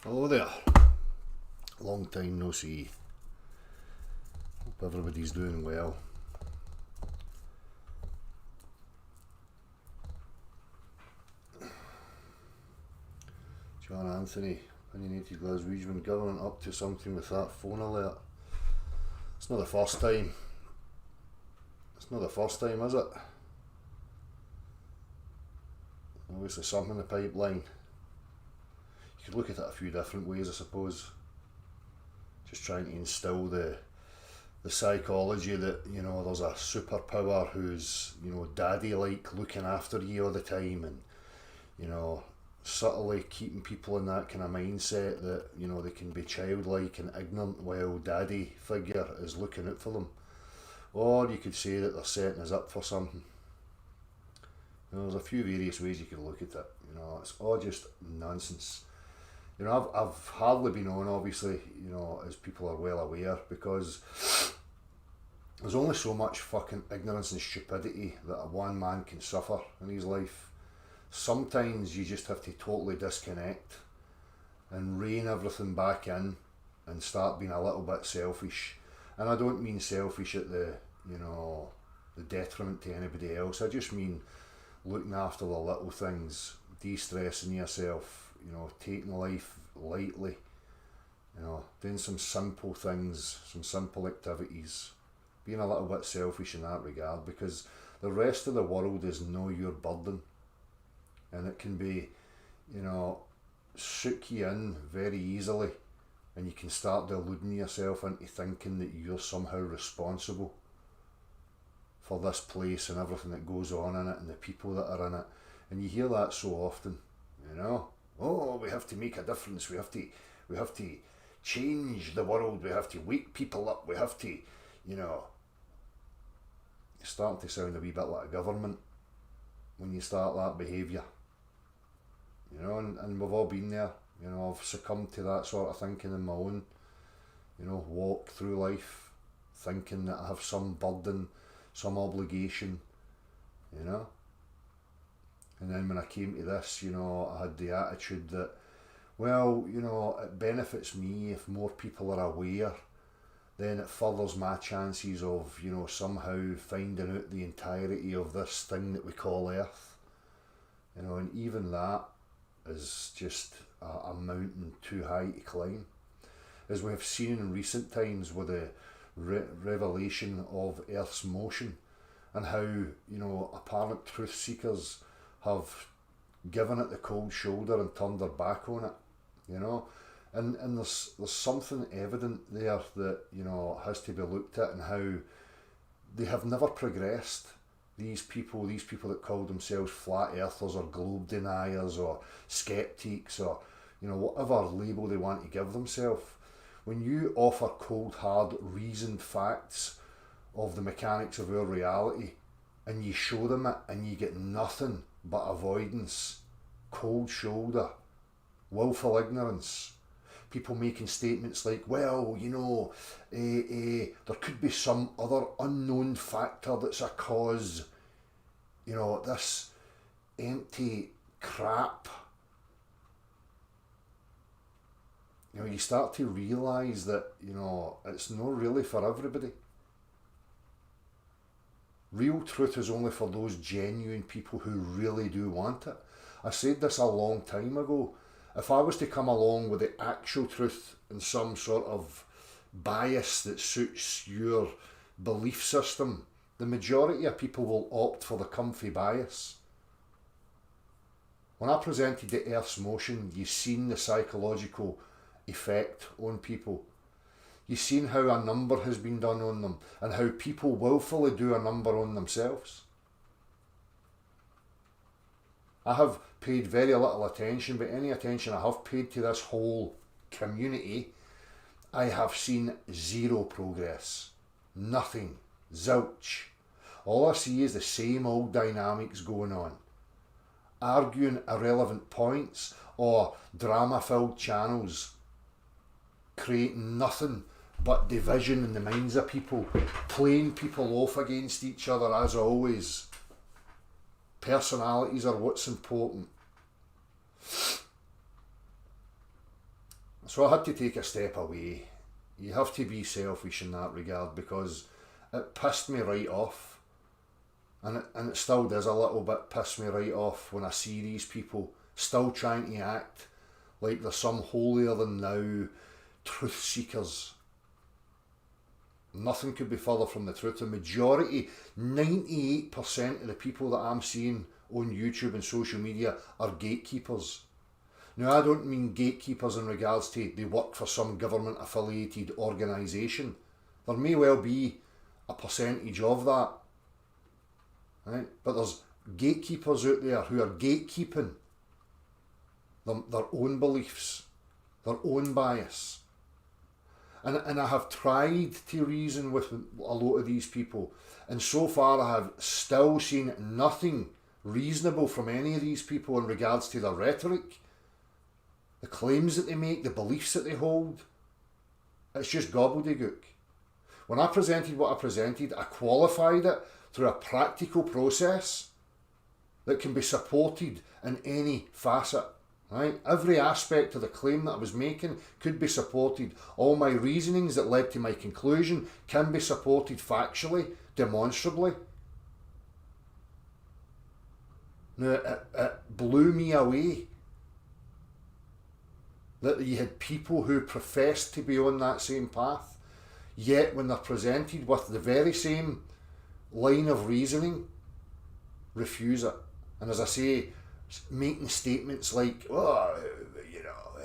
Hello there. Long time no see. Hope everybody's doing well. John Anthony, opinionated Glaswegian, government up to something with that phone alert. It's not the first time. It's not the first time, is it? Obviously something in the pipeline. You could look at it a few different ways, I suppose. Just trying to instill the psychology that, you know, there's a superpower who's, you know, daddy-like, looking after you all the time, and, you know, subtly keeping people in that kind of mindset that, you know, they can be childlike and ignorant while daddy figure is looking out for them. Or you could say that they're setting us up for something. You know, there's a few various ways you could look at it. You know, it's all just nonsense. You know, I've hardly been on, obviously, you know, as people are well aware, because there's only so much fucking ignorance and stupidity that a one man can suffer in his life. Sometimes you just have to totally disconnect and rein everything back in and start being a little bit selfish. And I don't mean selfish at the, you know, the detriment to anybody else. I just mean looking after the little things, de-stressing yourself, you know, taking life lightly, you know, doing some simple things, some simple activities, being a little bit selfish in that regard, because the rest of the world is no your burden, and it can be, you know, soak you in very easily, and you can start deluding yourself into thinking that you're somehow responsible for this place and everything that goes on in it and the people that are in it. And you hear that so often, you know. Oh, we have to make a difference. We have to change the world. We have to wake people up. We have to, you know. It's starting to sound a wee bit like a government when you start that behaviour. You know, and we've all been there. You know, I've succumbed to that sort of thinking in my own, you know, walk through life, thinking that I have some burden, some obligation, you know. And then when I came to this, you know, I had the attitude that, well, you know, it benefits me if more people are aware, then it furthers my chances of, you know, somehow finding out the entirety of this thing that we call Earth. You know, and even that is just a mountain too high to climb. As we have seen in recent times with the revelation of Earth's motion, and how, you know, apparent truth seekers have given it the cold shoulder and turned their back on it, you know, and there's something evident there that, you know, has to be looked at, and how they have never progressed. These people that call themselves flat earthers or globe deniers or skeptics, or, you know, whatever label they want to give themselves, when you offer cold hard reasoned facts of the mechanics of our reality, and you show them it, and you get nothing but avoidance, cold shoulder, willful ignorance. People making statements like, well, you know, there could be some other unknown factor that's a cause. You know, this empty crap. You know, you start to realise that, you know, it's not really for everybody. Real truth is only for those genuine people who really do want it. I said this a long time ago. If I was to come along with the actual truth and some sort of bias that suits your belief system, the majority of people will opt for the comfy bias. When I presented the Earth's motion, you've seen the psychological effect on people. You've seen how a number has been done on them, and how people willfully do a number on themselves. I have paid very little attention, but any attention I have paid to this whole community, I have seen zero progress. Nothing. Zilch. All I see is the same old dynamics going on. Arguing irrelevant points, or drama-filled channels, creating nothing but division in the minds of people, playing people off against each other as always. Personalities are what's important. So I had to take a step away. You have to be selfish in that regard, because it pissed me right off. And it still does a little bit piss me right off when I see these people still trying to act like they're some holier than thou truth seekers. Nothing could be further from the truth. The majority, 98% of the people that I'm seeing on YouTube and social media are gatekeepers. Now, I don't mean gatekeepers in regards to they work for some government affiliated organisation. There may well be a percentage of that, right? But there's gatekeepers out there who are gatekeeping their own beliefs, their own bias. And I have tried to reason with a lot of these people, and so far I have still seen nothing reasonable from any of these people in regards to their rhetoric, the claims that they make, the beliefs that they hold. It's just gobbledygook. When I presented what I presented, I qualified it through a practical process that can be supported in any facet. Right? Every aspect of the claim that I was making could be supported. All my reasonings that led to my conclusion can be supported factually, demonstrably. Now, it blew me away that you had people who professed to be on that same path, yet when they're presented with the very same line of reasoning, refuse it. And as I say, making statements like, oh, you know,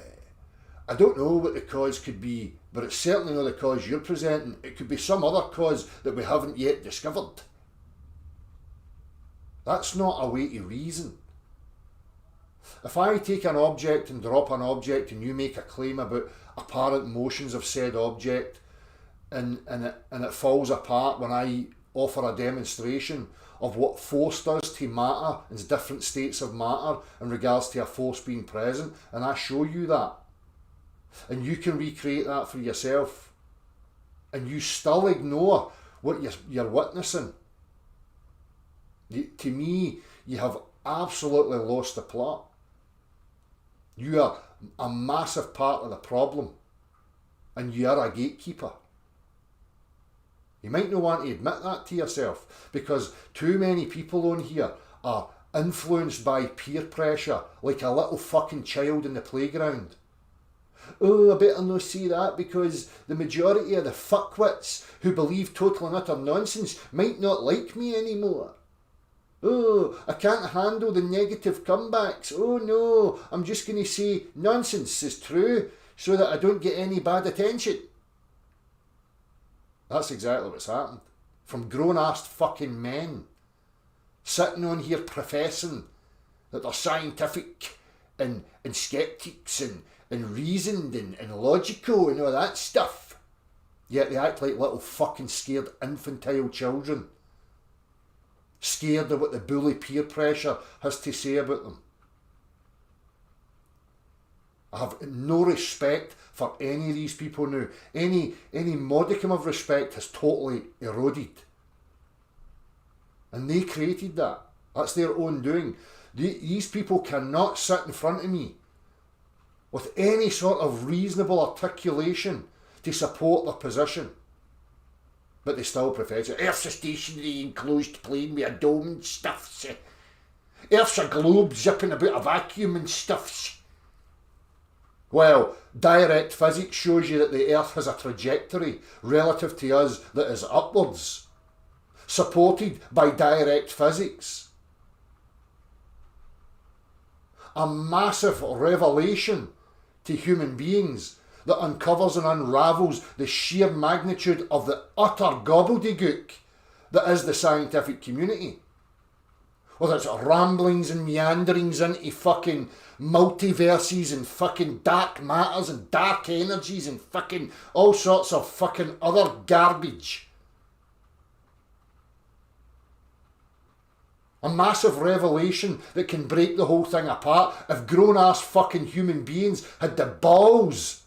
I don't know what the cause could be, but it's certainly not the cause you're presenting. It could be some other cause that we haven't yet discovered. That's not a way to reason. If I take an object and drop an object and you make a claim about apparent motions of said object and it falls apart when I offer a demonstration of what force does to matter in different states of matter in regards to a force being present, and I show you that, and you can recreate that for yourself, and you still ignore what you're witnessing, to me, you have absolutely lost the plot. You are a massive part of the problem, and you are a gatekeeper. You might not want to admit that to yourself, because too many people on here are influenced by peer pressure like a little fucking child in the playground. Oh, I better not say that because the majority of the fuckwits who believe total and utter nonsense might not like me anymore. Oh, I can't handle the negative comebacks. Oh no, I'm just going to say nonsense is true so that I don't get any bad attention. That's exactly what's happened. From grown-assed fucking men sitting on here professing that they're scientific and skeptics and reasoned and logical and all that stuff. Yet they act like little fucking scared infantile children. Scared of what the bully peer pressure has to say about them. I have no respect for any of these people now. Any modicum of respect has totally eroded. And they created that. That's their own doing. These people cannot sit in front of me with any sort of reasonable articulation to support their position. But they still profess it. Earth's a stationary enclosed plane with a dome and stuff. Earth's a globe zipping about a vacuum and stuff. Well, direct physics shows you that the Earth has a trajectory relative to us that is upwards, supported by direct physics. A massive revelation to human beings that uncovers and unravels the sheer magnitude of the utter gobbledygook that is the scientific community. Whether it's ramblings and meanderings into fucking multiverses and fucking dark matters and dark energies and fucking all sorts of fucking other garbage. A massive revelation that can break the whole thing apart if grown-ass fucking human beings had the balls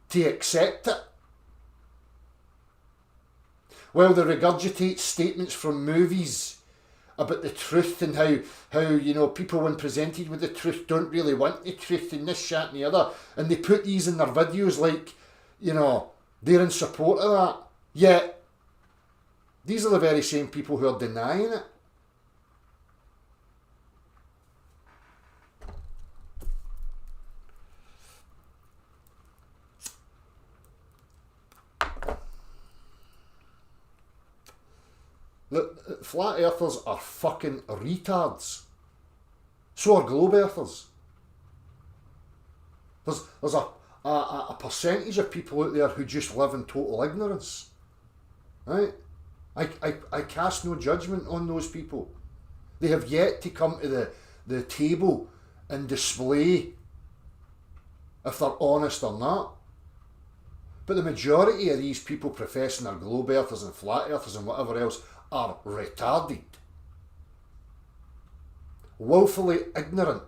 to accept it. Well, they regurgitate statements from movies about the truth and how you know, people when presented with the truth don't really want the truth and this, that and the other, and they put these in their videos like, you know, they're in support of that. Yet these are the very same people who are denying it. The flat earthers are fucking retards. So are globe earthers. There's a percentage of people out there who just live in total ignorance. Right? I cast no judgment on those people. They have yet to come to the table and display if they're honest or not. But the majority of these people professing they're globe earthers and flat earthers and whatever else are retarded, woefully ignorant.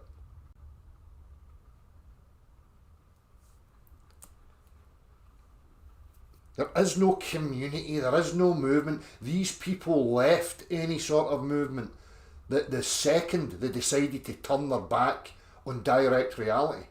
There is no community, there is no movement. These people left any sort of movement the second they decided to turn their back on direct reality.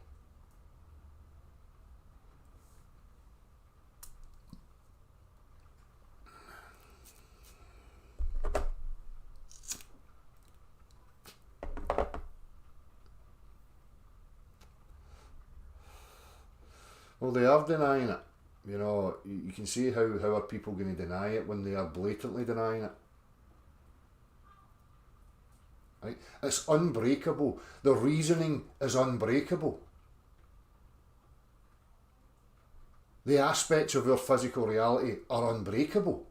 Well, they are denying it. You know, you can see how are people going to deny it when they are blatantly denying it. Right? It's unbreakable. The reasoning is unbreakable. The aspects of our physical reality are unbreakable.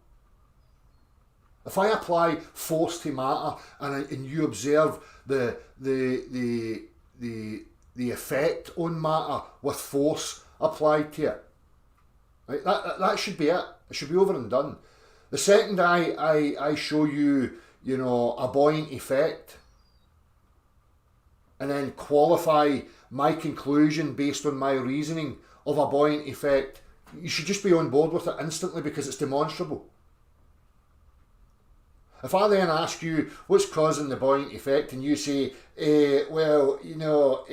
If I apply force to matter and you observe the effect on matter with force applied to it, right, that should be it. It should be over and done. The second I show you, you know, a buoyant effect, and then qualify my conclusion based on my reasoning of a buoyant effect, you should just be on board with it instantly because it's demonstrable. If I then ask you what's causing the buoyant effect and you say, well, you know,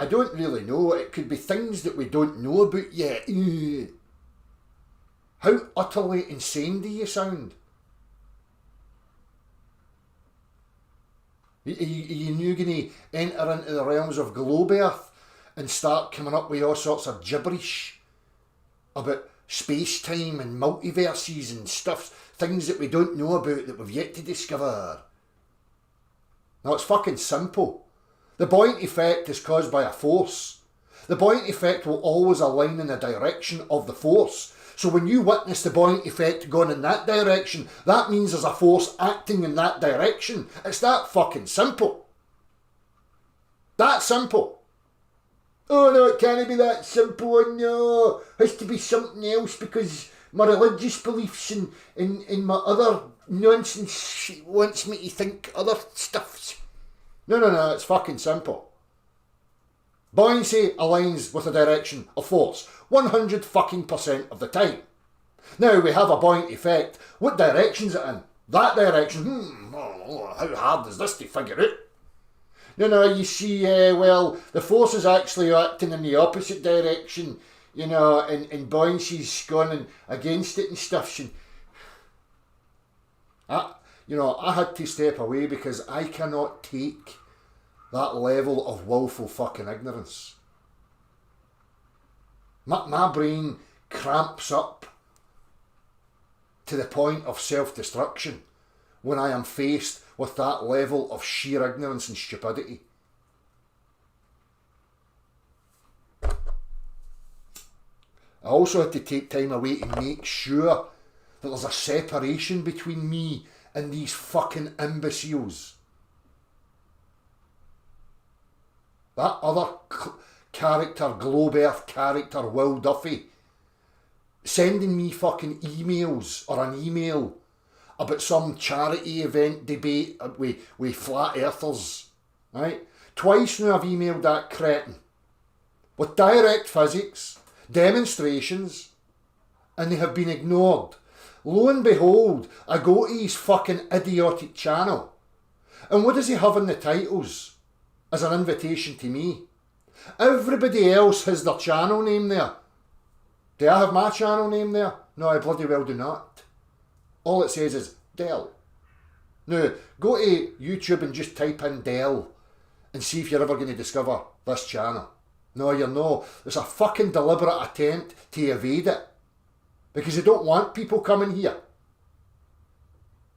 I don't really know, it could be things that we don't know about yet. How utterly insane do you sound? Are you going to enter into the realms of globe earth and start coming up with all sorts of gibberish about space-time and multiverses and stuff, things that we don't know about that we've yet to discover? Now, it's fucking simple. The buoyant effect is caused by a force. The buoyant effect will always align in the direction of the force. So when you witness the buoyant effect going in that direction, that means there's a force acting in that direction. It's that fucking simple. That simple. Oh no, it can't be that simple. Oh no, it has to be something else because my religious beliefs and my other nonsense wants me to think other stuffs. No, it's fucking simple. Buoyancy aligns with the direction of force 100% of the time. Now we have a buoyant effect. What direction's it in? That direction. How hard is this to figure out? No, you see, well, the force is actually acting in the opposite direction, you know, and buoyancy's going against it and stuff. I had to step away because I cannot take that level of willful fucking ignorance. My brain cramps up to the point of self-destruction when I am faced with that level of sheer ignorance and stupidity. I also had to take time away to make sure that there's a separation between me and these fucking imbeciles. That other character, Globe Earth character, Will Duffy, sending me fucking emails or an email about some charity event debate with flat earthers, right? Twice now I've emailed that cretin with direct physics, demonstrations, and they have been ignored. lo and behold, I go to his fucking idiotic channel. And what does he have in the titles as an invitation to me? Everybody else has their channel name there. Do I have my channel name there? No, I bloody well do not. All it says is Del. Now, go to YouTube and just type in Del and see if you're ever going to discover this channel. No, you're not. It's a fucking deliberate attempt to evade it. Because they don't want people coming here.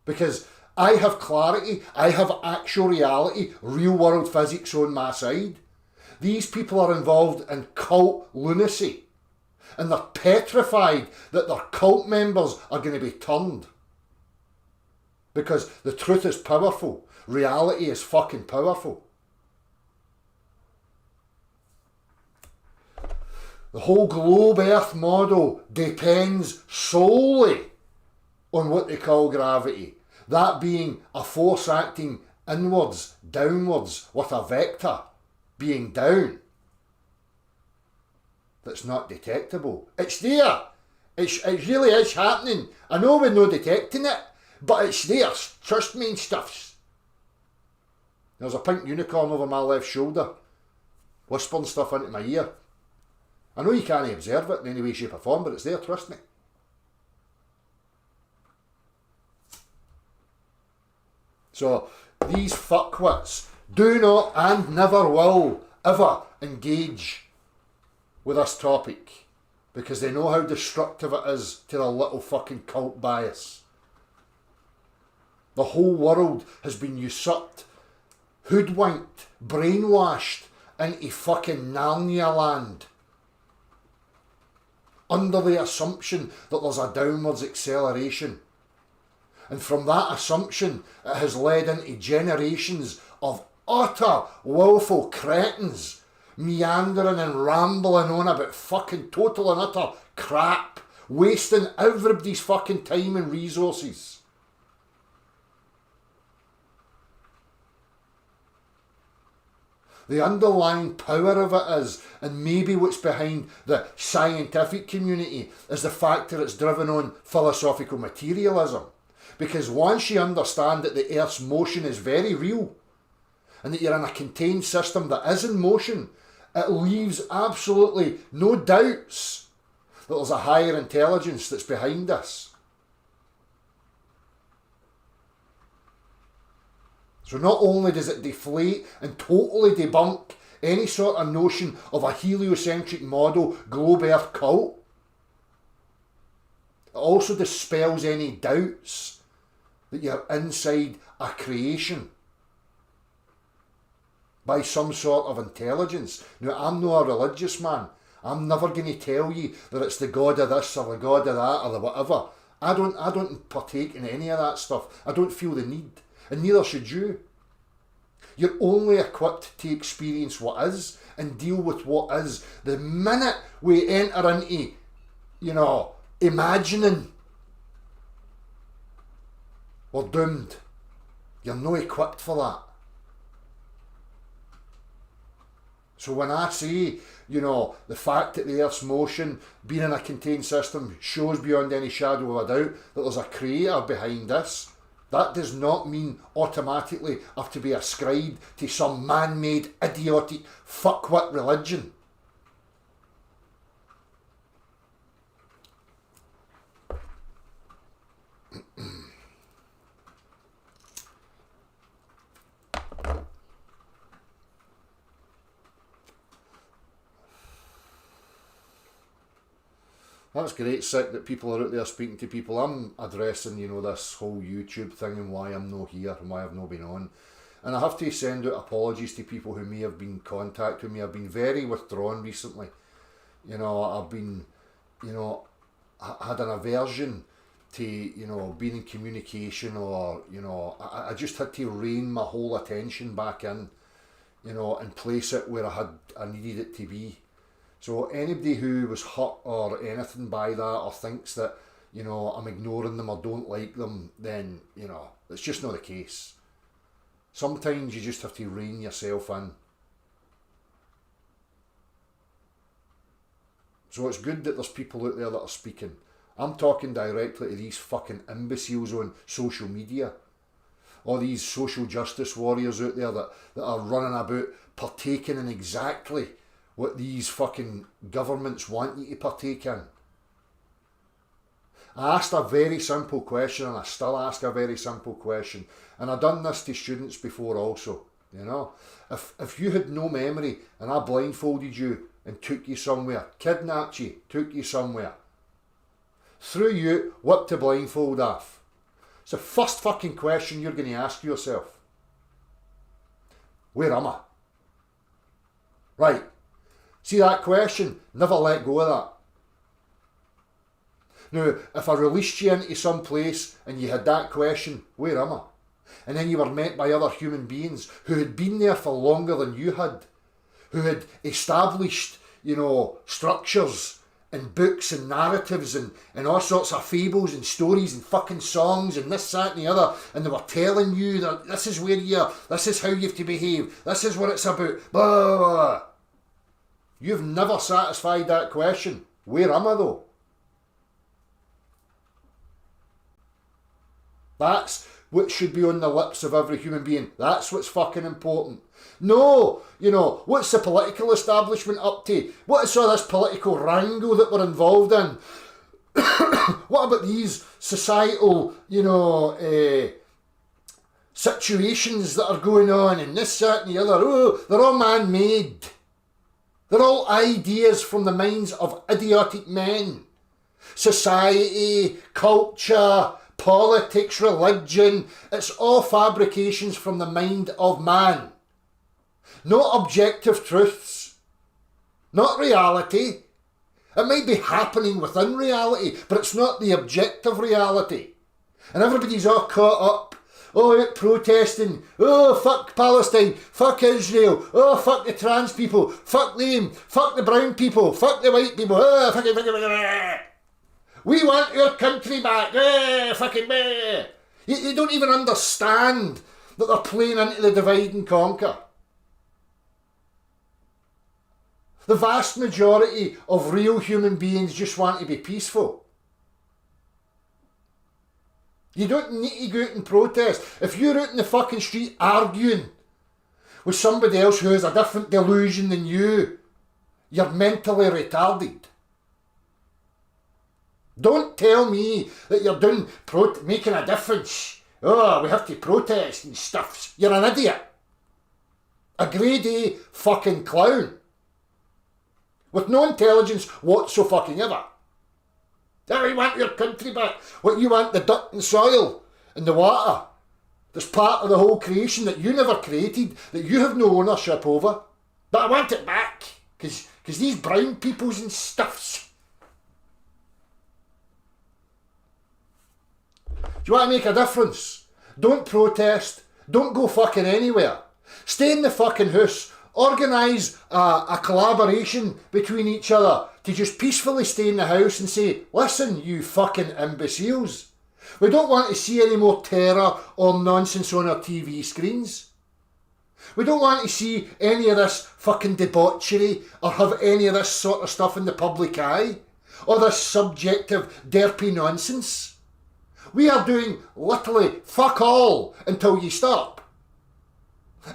Because I have clarity, I have actual reality, real world physics on my side. These people are involved in cult lunacy. And they're petrified that their cult members are going to be turned. Because the truth is powerful. Reality is fucking powerful. The whole globe earth model depends solely on what they call gravity. That being a force acting inwards, downwards, with a vector being down. That's not detectable. It's there. It really is happening. I know we're not detecting it, but it's there. Trust me and stuffs. There's a pink unicorn over my left shoulder, whispering stuff into my ear. I know you can't observe it in any way, shape or form, but it's there, trust me. So, these fuckwits do not and never will ever engage with this topic because they know how destructive it is to their little fucking cult bias. The whole world has been usurped, hoodwinked, brainwashed into fucking Narnia land. Under the assumption that there's a downwards acceleration. And from that assumption, it has led into generations of utter woeful cretins meandering and rambling on about fucking total and utter crap, wasting everybody's fucking time and resources. The underlying power of it is, and maybe what's behind the scientific community, is the fact that it's driven on philosophical materialism. Because once you understand that the Earth's motion is very real, and that you're in a contained system that is in motion, it leaves absolutely no doubts that there's a higher intelligence that's behind this. So not only does it deflate and totally debunk any sort of notion of a heliocentric model globe earth cult, it also dispels any doubts that you're inside a creation by some sort of intelligence. Now, I'm not a religious man. I'm never going to tell you that it's the God of this or the God of that or the whatever. I don't partake in any of that stuff. I don't feel the need. And neither should you. You're only equipped to experience what is and deal with what is. The minute we enter into, imagining, we're doomed. You're not equipped for that. So when I say, the fact that the Earth's motion, being in a contained system, shows beyond any shadow of a doubt that there's a creator behind this, that does not mean automatically have to be ascribed to some man-made, idiotic, fuckwit religion. That's great, sick that people are out there speaking to people. I'm addressing, this whole YouTube thing and why I'm not here and why I've not been on. And I have to send out apologies to people who may have been in contact with me. I've been very withdrawn recently. I've been, I had an aversion to, being in communication or, I just had to rein my whole attention back in, and place it where I needed it to be. So anybody who was hurt or anything by that or thinks that, I'm ignoring them or don't like them, then, it's just not the case. Sometimes you just have to rein yourself in. So it's good that there's people out there that are speaking. I'm talking directly to these fucking imbeciles on social media. All these social justice warriors out there that are running about partaking in exactly what these fucking governments want you to partake in. I asked a very simple question, and I still ask a very simple question, and I've done this to students before also, you know. If you had no memory and I blindfolded you and took you somewhere, kidnapped you, took you somewhere, threw you, whipped the blindfold off, it's the first fucking question you're going to ask yourself. Where am I? Right. See that question? Never let go of that. Now, if I released you into some place and you had that question, where am I? And then you were met by other human beings who had been there for longer than you had, who had established, you know, structures and books and narratives and all sorts of fables and stories and fucking songs and this, that and the other, and they were telling you that this is where you are, this is how you have to behave, this is what it's about, blah, blah, blah. You've never satisfied that question. Where am I though? That's what should be on the lips of every human being. That's what's fucking important. No, you know, what's the political establishment up to? What is all this political wrangle that we're involved in? What about these societal, you know, situations that are going on and this, that and the other? Oh, they're all man-made. They're all ideas from the minds of idiotic men. Society, culture, politics, religion, it's all fabrications from the mind of man. Not objective truths. Not reality. It might be happening within reality, but it's not the objective reality. And everybody's all caught up. Oh, out protesting. Oh, fuck Palestine. Fuck Israel. Oh, fuck the trans people. Fuck them. Fuck the brown people. Fuck the white people. Oh, fucking. We want your country back. Fucking. You don't even understand that they're playing into the divide and conquer. The vast majority of real human beings just want to be peaceful. You don't need to go out and protest. If you're out in the fucking street arguing with somebody else who has a different delusion than you, you're mentally retarded. Don't tell me that you're doing making a difference. Oh, we have to protest and stuff. You're an idiot. A grade A fucking clown. With no intelligence whatsoever. Oh, you want your country back. What, you want the dirt and soil and the water that's part of the whole creation that you never created, that you have no ownership over. But I want it back, because these brown peoples and stuffs. Do you want to make a difference? Don't protest. Don't go fucking anywhere. Stay in the fucking house. Organise a collaboration between each other to just peacefully stay in the house and say, listen, you fucking imbeciles. We don't want to see any more terror or nonsense on our TV screens. We don't want to see any of this fucking debauchery or have any of this sort of stuff in the public eye. Or this subjective, derpy nonsense. We are doing literally fuck all until you stop.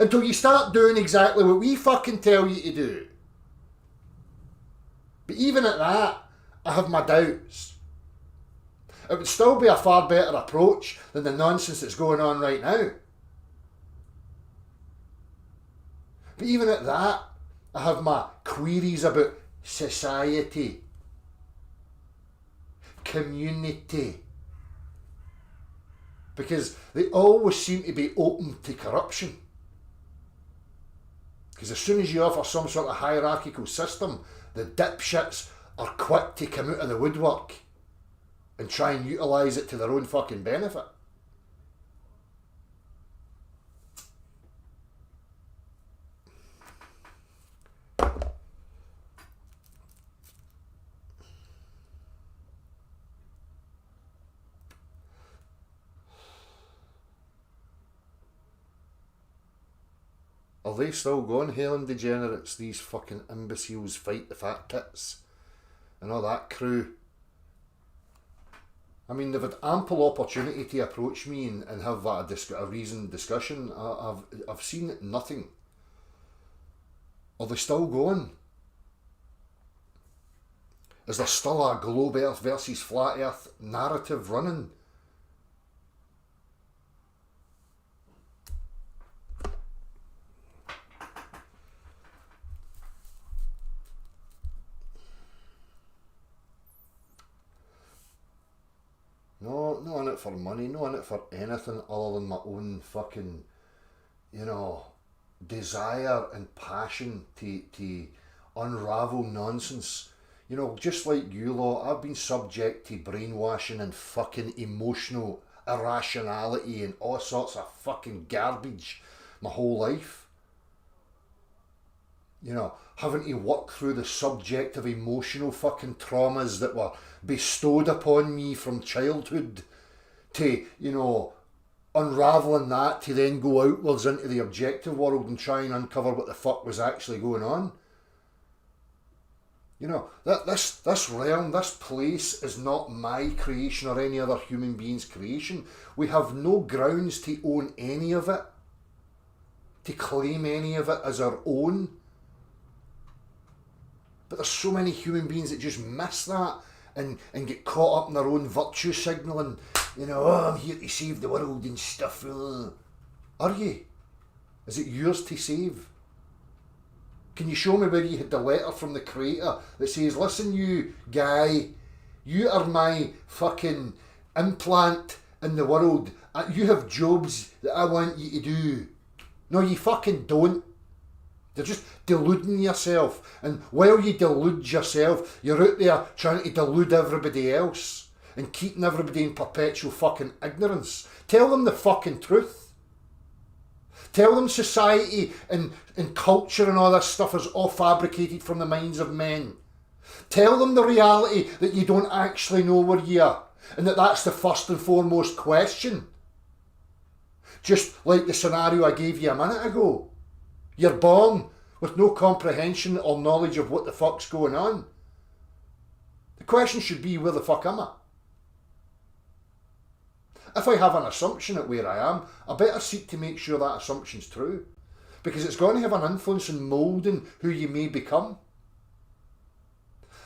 Until you start doing exactly what we fucking tell you to do. But even at that, I have my doubts. It would still be a far better approach than the nonsense that's going on right now. But even at that, I have my queries about society, community, because they always seem to be open to corruption. Because as soon as you offer some sort of hierarchical system, the dipshits are quick to come out of the woodwork and try and utilise it to their own fucking benefit. Are they still going, hailing degenerates, these fucking imbeciles fight the fat tits and all that crew? I mean, they've had ample opportunity to approach me and have a reasoned discussion. I've seen nothing. Are they still going? Is there still a globe earth versus flat earth narrative running? No, not in it for money, not in it for anything other than my own fucking, desire and passion to unravel nonsense. Just like you lot, I've been subject to brainwashing and fucking emotional irrationality and all sorts of fucking garbage my whole life. Having to work through the subjective emotional fucking traumas that were bestowed upon me from childhood to, unravelling that to then go outwards into the objective world and try and uncover what the fuck was actually going on. This realm, this place is not my creation or any other human being's creation. We have no grounds to own any of it, to claim any of it as our own. But there's so many human beings that just miss that and get caught up in their own virtue signalling, I'm here to save the world and stuff. Are you? Is it yours to save? Can you show me where you had the letter from the Creator that says, listen you guy, you are my fucking implant in the world. You have jobs that I want you to do. No, you fucking don't. You're just deluding yourself. And while you delude yourself, you're out there trying to delude everybody else and keeping everybody in perpetual fucking ignorance. Tell them the fucking truth. Tell them society and culture and all this stuff is all fabricated from the minds of men. Tell them the reality that you don't actually know where you are and that that's the first and foremost question. Just like the scenario I gave you a minute ago. You're born with no comprehension or knowledge of what the fuck's going on. The question should be, where the fuck am I? If I have an assumption at where I am, I better seek to make sure that assumption's true. Because it's going to have an influence in moulding who you may become.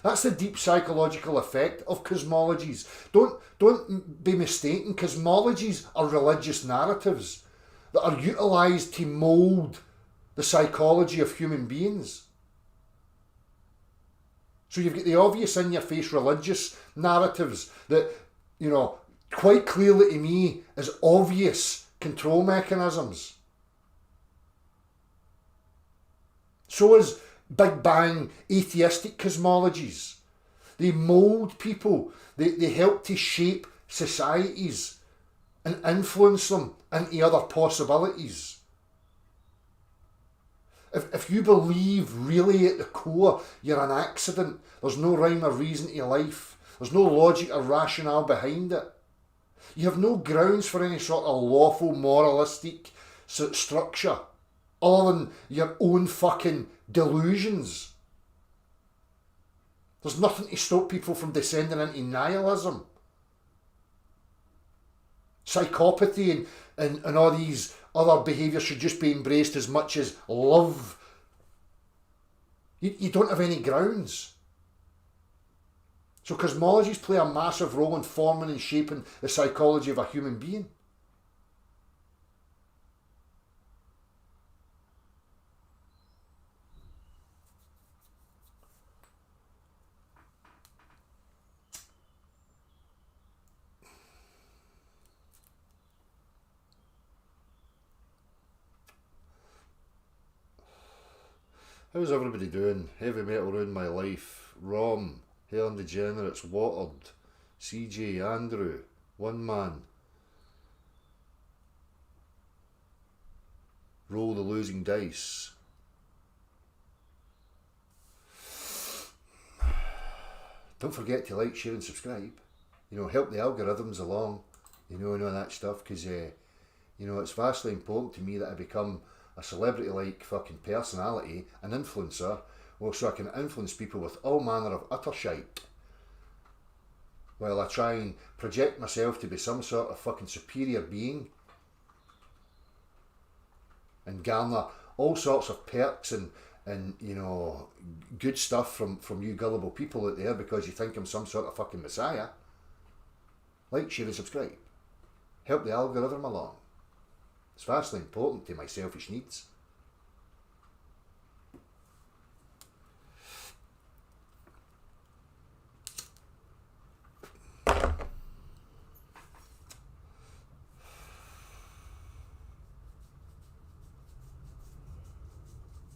That's the deep psychological effect of cosmologies. Don't be mistaken, cosmologies are religious narratives that are utilised to mould the psychology of human beings. So you've got the obvious in-your-face religious narratives that, quite clearly to me is obvious control mechanisms. So is Big Bang atheistic cosmologies. They mould people. They help to shape societies and influence them into other possibilities. If you believe really at the core you're an accident, there's no rhyme or reason to life, there's no logic or rationale behind it, you have no grounds for any sort of lawful moralistic structure other than your own fucking delusions. There's nothing to stop people from descending into nihilism. Psychopathy and all these other behaviours should just be embraced as much as love. You don't have any grounds. So cosmologies play a massive role in forming and shaping the psychology of a human being. How's everybody doing? Heavy Metal Ruined My Life, Rom, Helen Degenerates, Watered, CJ, Andrew, One Man, Roll the Losing Dice. Don't forget to like, share and subscribe. Help the algorithms along, and all that stuff, because, it's vastly important to me that I become a celebrity-like fucking personality, an influencer, so I can influence people with all manner of utter shite. while I try and project myself to be some sort of fucking superior being and garner all sorts of perks and you know, good stuff from you gullible people out there because you think I'm some sort of fucking messiah. Like, share and subscribe. Help the algorithm along. It's vastly important to my selfish needs.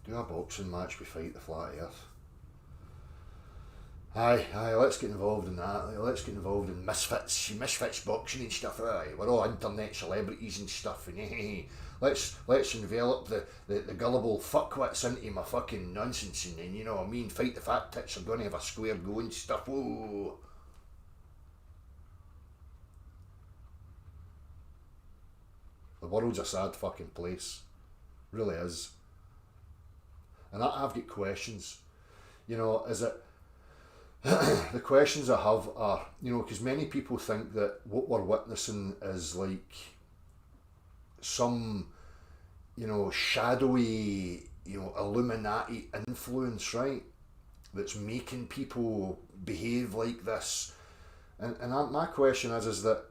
Do a boxing match we fight the flat earth. Aye, let's get involved in that. Let's get involved in misfits boxing and stuff. Aye, we're all internet celebrities and stuff. And let's envelop the gullible fuckwits into my fucking nonsense, and then, you know, me and Fight the Fat Tits are going to have a square go and stuff. Whoa. The world's a sad fucking place. Really is. And I've got questions. You know, is it... the questions I have are, you know, because many people think that what we're witnessing is like some, you know, shadowy, you know, Illuminati influence, right? That's making people behave like this. And my question is that,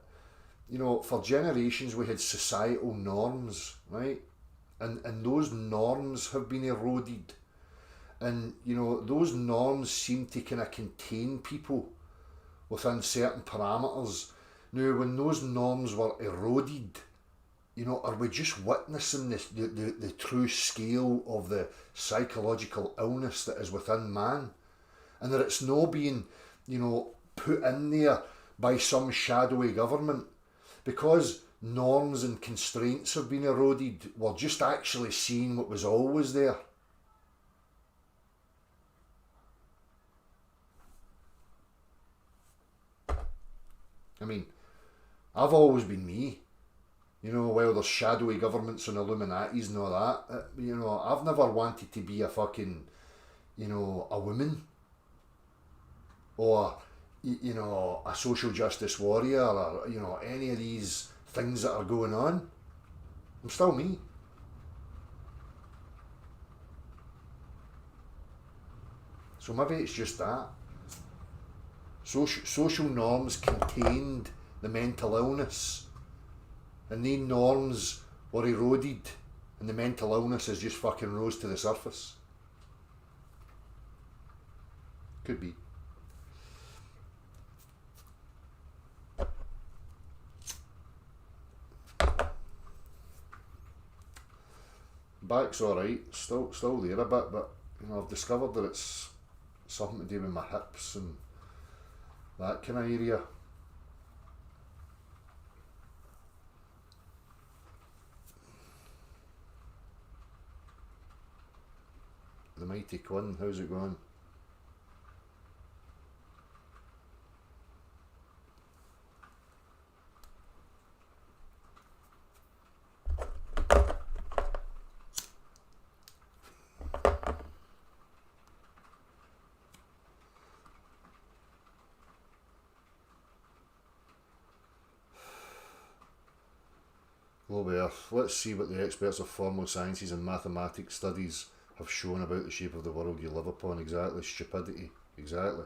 you know, for generations we had societal norms, right? And those norms have been eroded. And, you know, those norms seem to kind of contain people within certain parameters. Now, when those norms were eroded, you know, are we just witnessing the true scale of the psychological illness that is within man? And that it's not being, you know, put in there by some shadowy government? Because norms and constraints have been eroded, we're just actually seeing what was always there. I mean, I've always been me. You know, while there's shadowy governments and Illuminatis and all that, you know, I've never wanted to be a fucking, you know, a woman. Or, you know, a social justice warrior, or, you know, any of these things that are going on. I'm still me. So maybe it's just that. Social norms contained the mental illness, and these norms were eroded, and the mental illness has just fucking rose to the surface. Could be. Back's alright, still there a bit, but, you know, I've discovered that it's something to do with my hips and that kind of area. The mighty Quinn, how's it going? Globe Earth. Let's see what the experts of formal sciences and mathematics studies have shown about the shape of the world you live upon. Exactly. Stupidity. Exactly.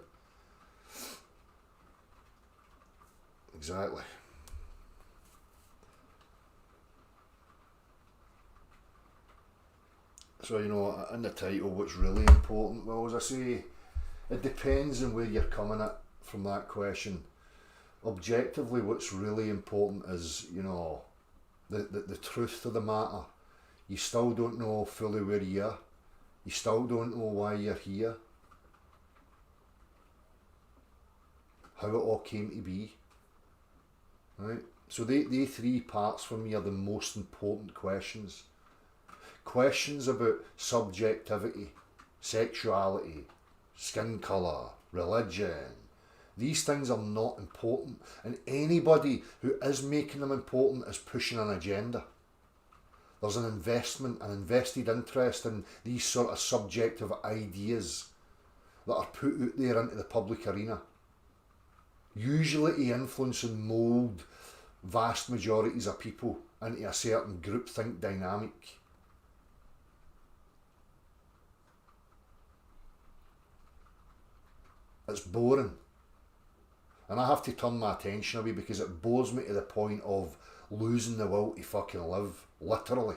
Exactly. So, you know, in the title, what's really important? Well, as I say, it depends on where you're coming at from that question. Objectively, what's really important is, you know, the truth of the matter. You still don't know fully where you are. You still don't know why you're here. How it all came to be. Right? So they three parts for me are the most important questions. Questions about subjectivity, sexuality, skin colour, religion. These things are not important, and anybody who is making them important is pushing an agenda. There's an investment, an invested interest in these sort of subjective ideas that are put out there into the public arena. usually to influence and mould vast majorities of people into a certain groupthink dynamic. It's boring. And I have to turn my attention away because it bores me to the point of losing the will to fucking live, literally.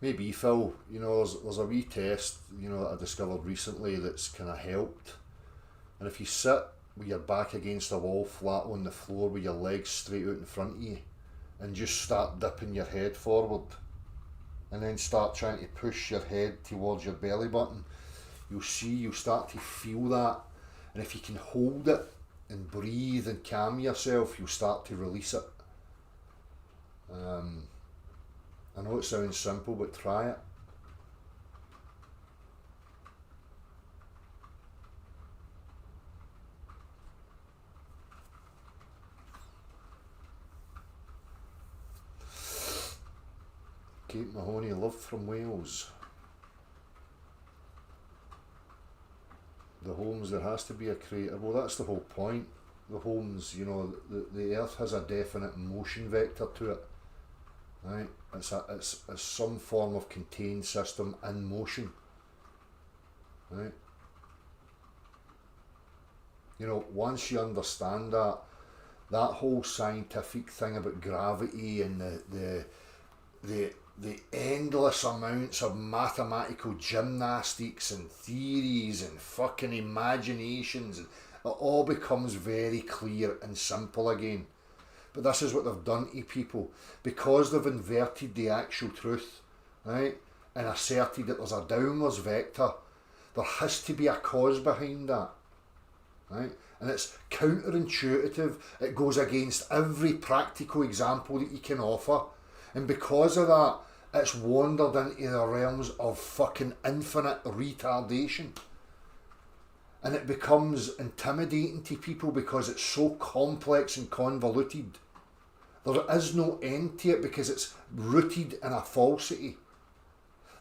Maybe, Phil, there's a wee test, that I discovered recently that's kind of helped. And if you sit with your back against the wall, flat on the floor, with your legs straight out in front of you, and just start dipping your head forward, and then start trying to push your head towards your belly button, you'll start to feel that. And if you can hold it and breathe and calm yourself, you'll start to release it. I know it sounds simple, but try it. Kate Mahoney, love from Wales. The Holmes, there has to be a creator. Well, that's the whole point. The Holmes, the Earth has a definite motion vector to it. Right? It's some form of contained system in motion. Right? Once you understand that whole scientific thing about gravity and the endless amounts of mathematical gymnastics and theories and fucking imaginations, it all becomes very clear and simple again. But this is what they've done to people, because they've inverted the actual truth, right, and asserted that there's a downwards vector. There has to be a cause behind that, right? And it's counterintuitive. It goes against every practical example that you can offer. And because of that, it's wandered into the realms of fucking infinite retardation. And it becomes intimidating to people because it's so complex and convoluted. There is no end to it because it's rooted in a falsity.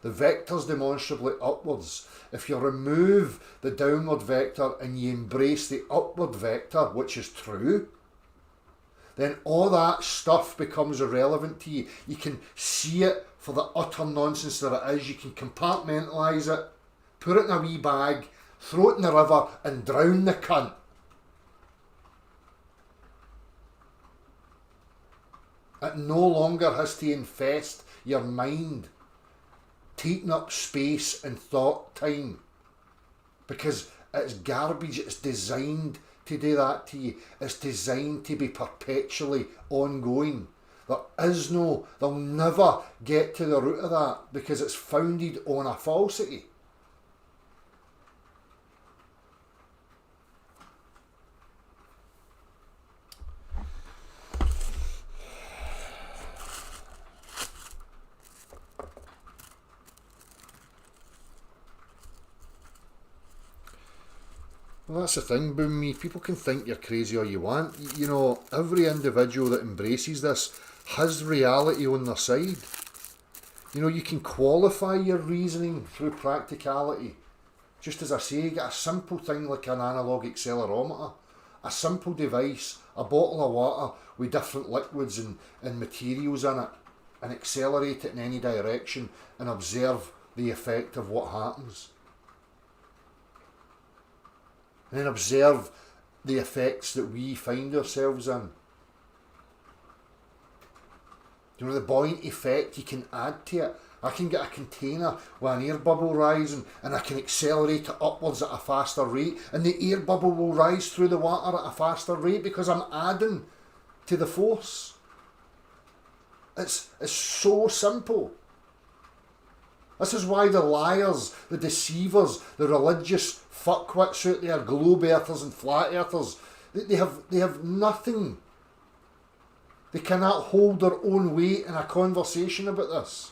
The vector's demonstrably upwards. If you remove the downward vector and you embrace the upward vector, which is true, then all that stuff becomes irrelevant to you. You can see it for the utter nonsense that it is. You can compartmentalise it, put it in a wee bag, throw it in the river and drown the cunt. It no longer has to infest your mind, taking up space and thought time, because it's garbage. It's designed to do that to you. It's designed to be perpetually ongoing. They'll never get to the root of that because it's founded on a falsity. Well, that's the thing, Boom Me. People can think you're crazy all you want. Every individual that embraces this has reality on their side. You can qualify your reasoning through practicality. Just as I say, you get a simple thing like an analog accelerometer, a simple device, a bottle of water with different liquids and materials in it, and accelerate it in any direction and observe the effect of what happens. And then observe the effects that we find ourselves in. The buoyant effect, you can add to it. I can get a container with an air bubble rising and I can accelerate it upwards at a faster rate, and the air bubble will rise through the water at a faster rate because I'm adding to the force. It's so simple. This is why the liars, the deceivers, the religious fuckwits out there, globe earthers and flat earthers, They have nothing. They cannot hold their own weight in a conversation about this.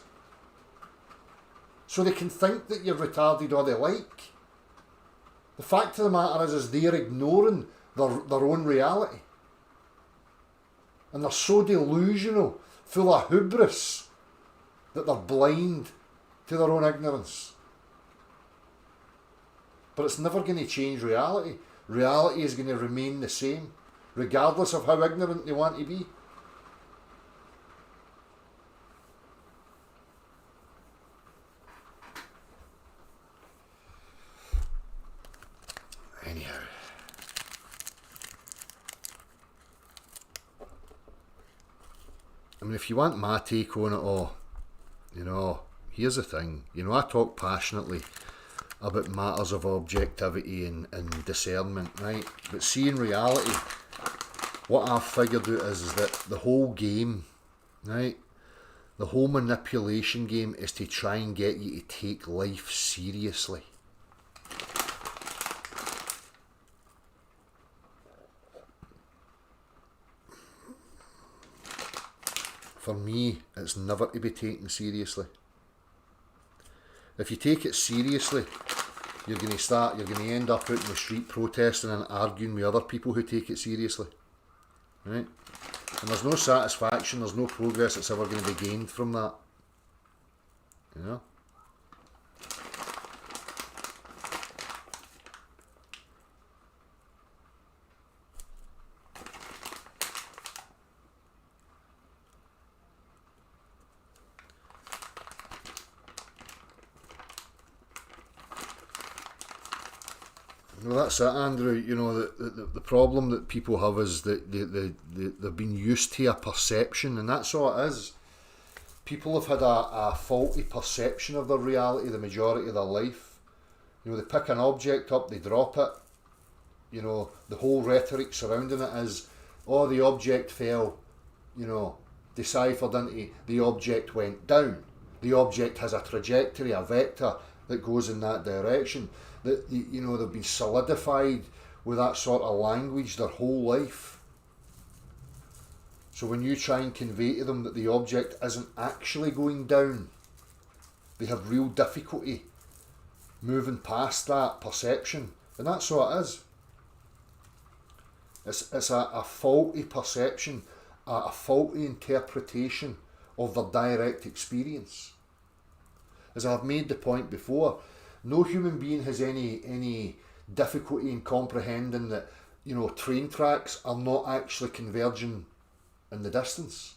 So they can think that you're retarded all they like. The fact of the matter is they're ignoring their own reality. And they're so delusional, full of hubris, that they're blind to their own ignorance. But it's never going to change reality. Reality is going to remain the same, regardless of how ignorant they want to be. Anyhow. I mean, if you want my take on it all, here's the thing. I talk passionately about matters of objectivity and discernment, right? But seeing reality, what I've figured out is that the whole game, right? The whole manipulation game is to try and get you to take life seriously. For me, it's never to be taken seriously. If you take it seriously, you're going to end up out in the street protesting and arguing with other people who take it seriously. Right? And there's no satisfaction, there's no progress that's ever going to be gained from that. Well, that's it, Andrew. The problem that people have is that they've been used to a perception, and that's all it is. People have had a faulty perception of their reality the majority of their life. They pick an object up, they drop it. The whole rhetoric surrounding it is, oh, the object fell, deciphered into the object went down. The object has a trajectory, a vector that goes in that direction. That they've been solidified with that sort of language their whole life. So when you try and convey to them that the object isn't actually going down, they have real difficulty moving past that perception. And that's what it is. It's a faulty perception, a faulty interpretation of their direct experience. As I've made the point before, no human being has any difficulty in comprehending that, train tracks are not actually converging in the distance.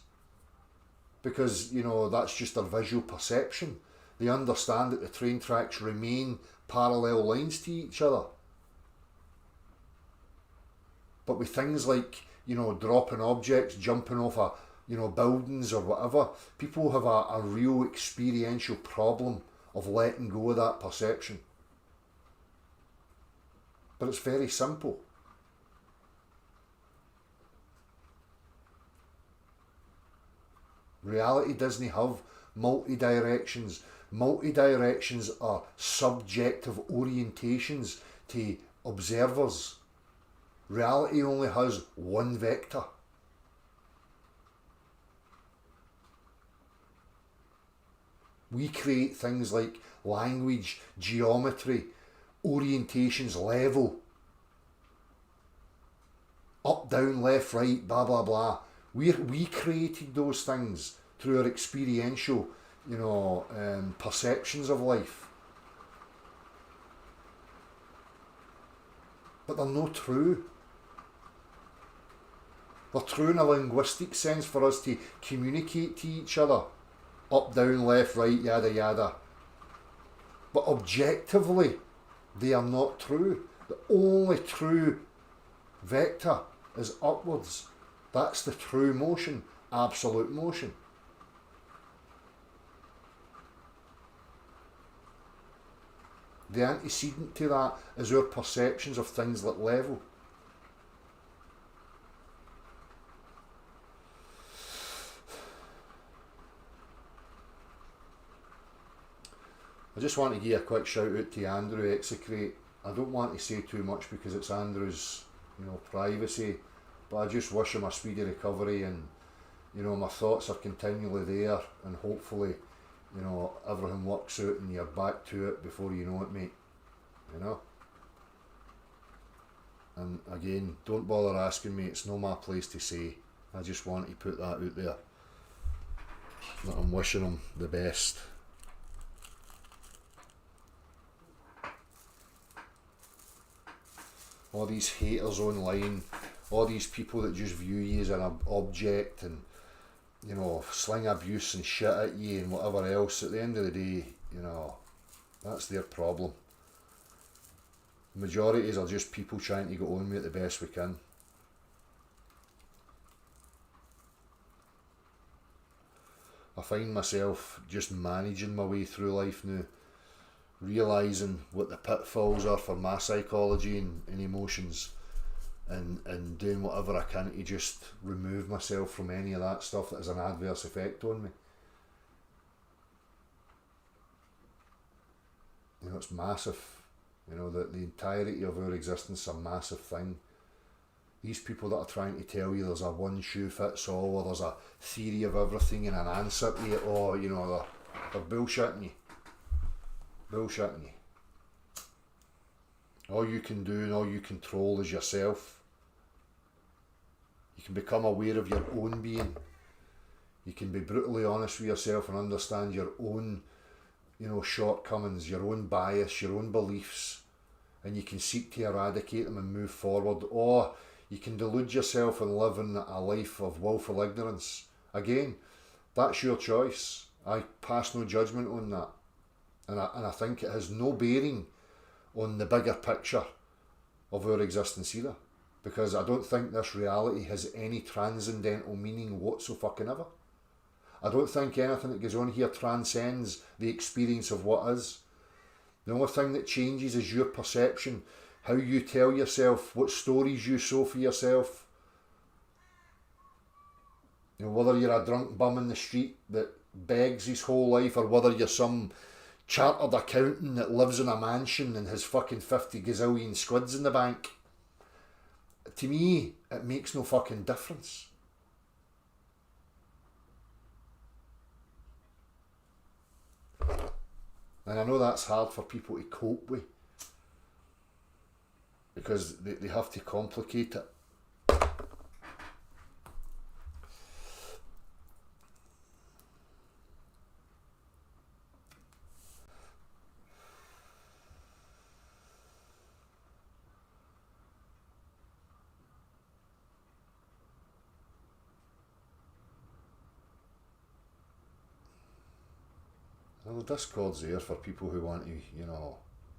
Because, that's just their visual perception. They understand that the train tracks remain parallel lines to each other. But with things like, dropping objects, jumping off buildings or whatever, people have a real experiential problem of letting go of that perception. But it's very simple. Reality doesn't have multi-directions. Multi-directions are subjective orientations to observers. Reality only has one vector. We create things like language, geometry, orientations, level, up, down, left, right, blah, blah, blah. We created those things through our experiential, perceptions of life. But they're not true. They're true in a linguistic sense for us to communicate to each other. Up, down, left, right, yada, yada. But objectively, they are not true. The only true vector is upwards. That's the true motion, absolute motion. The antecedent to that is our perceptions of things like level. I just want to give a quick shout out to Andrew Execrate. I don't want to say too much because it's Andrew's privacy. But I just wish him a speedy recovery, and my thoughts are continually there, and hopefully, everything works out and you're back to it before you know it, mate. And again, don't bother asking me, it's not my place to say. I just want to put that out there, that I'm wishing him the best. All these haters online, all these people that just view you as an object and, sling abuse and shit at you and whatever else, at the end of the day, that's their problem. The majorities are just people trying to get on with it the best we can. I find myself just managing my way through life now, realising what the pitfalls are for my psychology and emotions, and doing whatever I can to just remove myself from any of that stuff that has an adverse effect on me. It's massive. The entirety of our existence is a massive thing. These people that are trying to tell you there's a one shoe fits all, or there's a theory of everything and an answer to it, or they're bullshitting you. Bullshitting you. All you can do and all you control is yourself. You can become aware of your own being. You can be brutally honest with yourself and understand your own shortcomings, your own bias, your own beliefs, and you can seek to eradicate them and move forward. Or you can delude yourself and live in a life of willful ignorance. Again, that's your choice. I pass no judgment on that. And I think it has no bearing on the bigger picture of our existence either. Because I don't think this reality has any transcendental meaning whatsoever. I don't think anything that goes on here transcends the experience of what is. The only thing that changes is your perception, how you tell yourself, what stories you sow for yourself. Whether you're a drunk bum in the street that begs his whole life, or whether you're some chartered accountant that lives in a mansion and has fucking 50 gazillion squids in the bank. To me, it makes no fucking difference. And I know that's hard for people to cope with, because they have to complicate it. Well, the Discord's there for people who want to,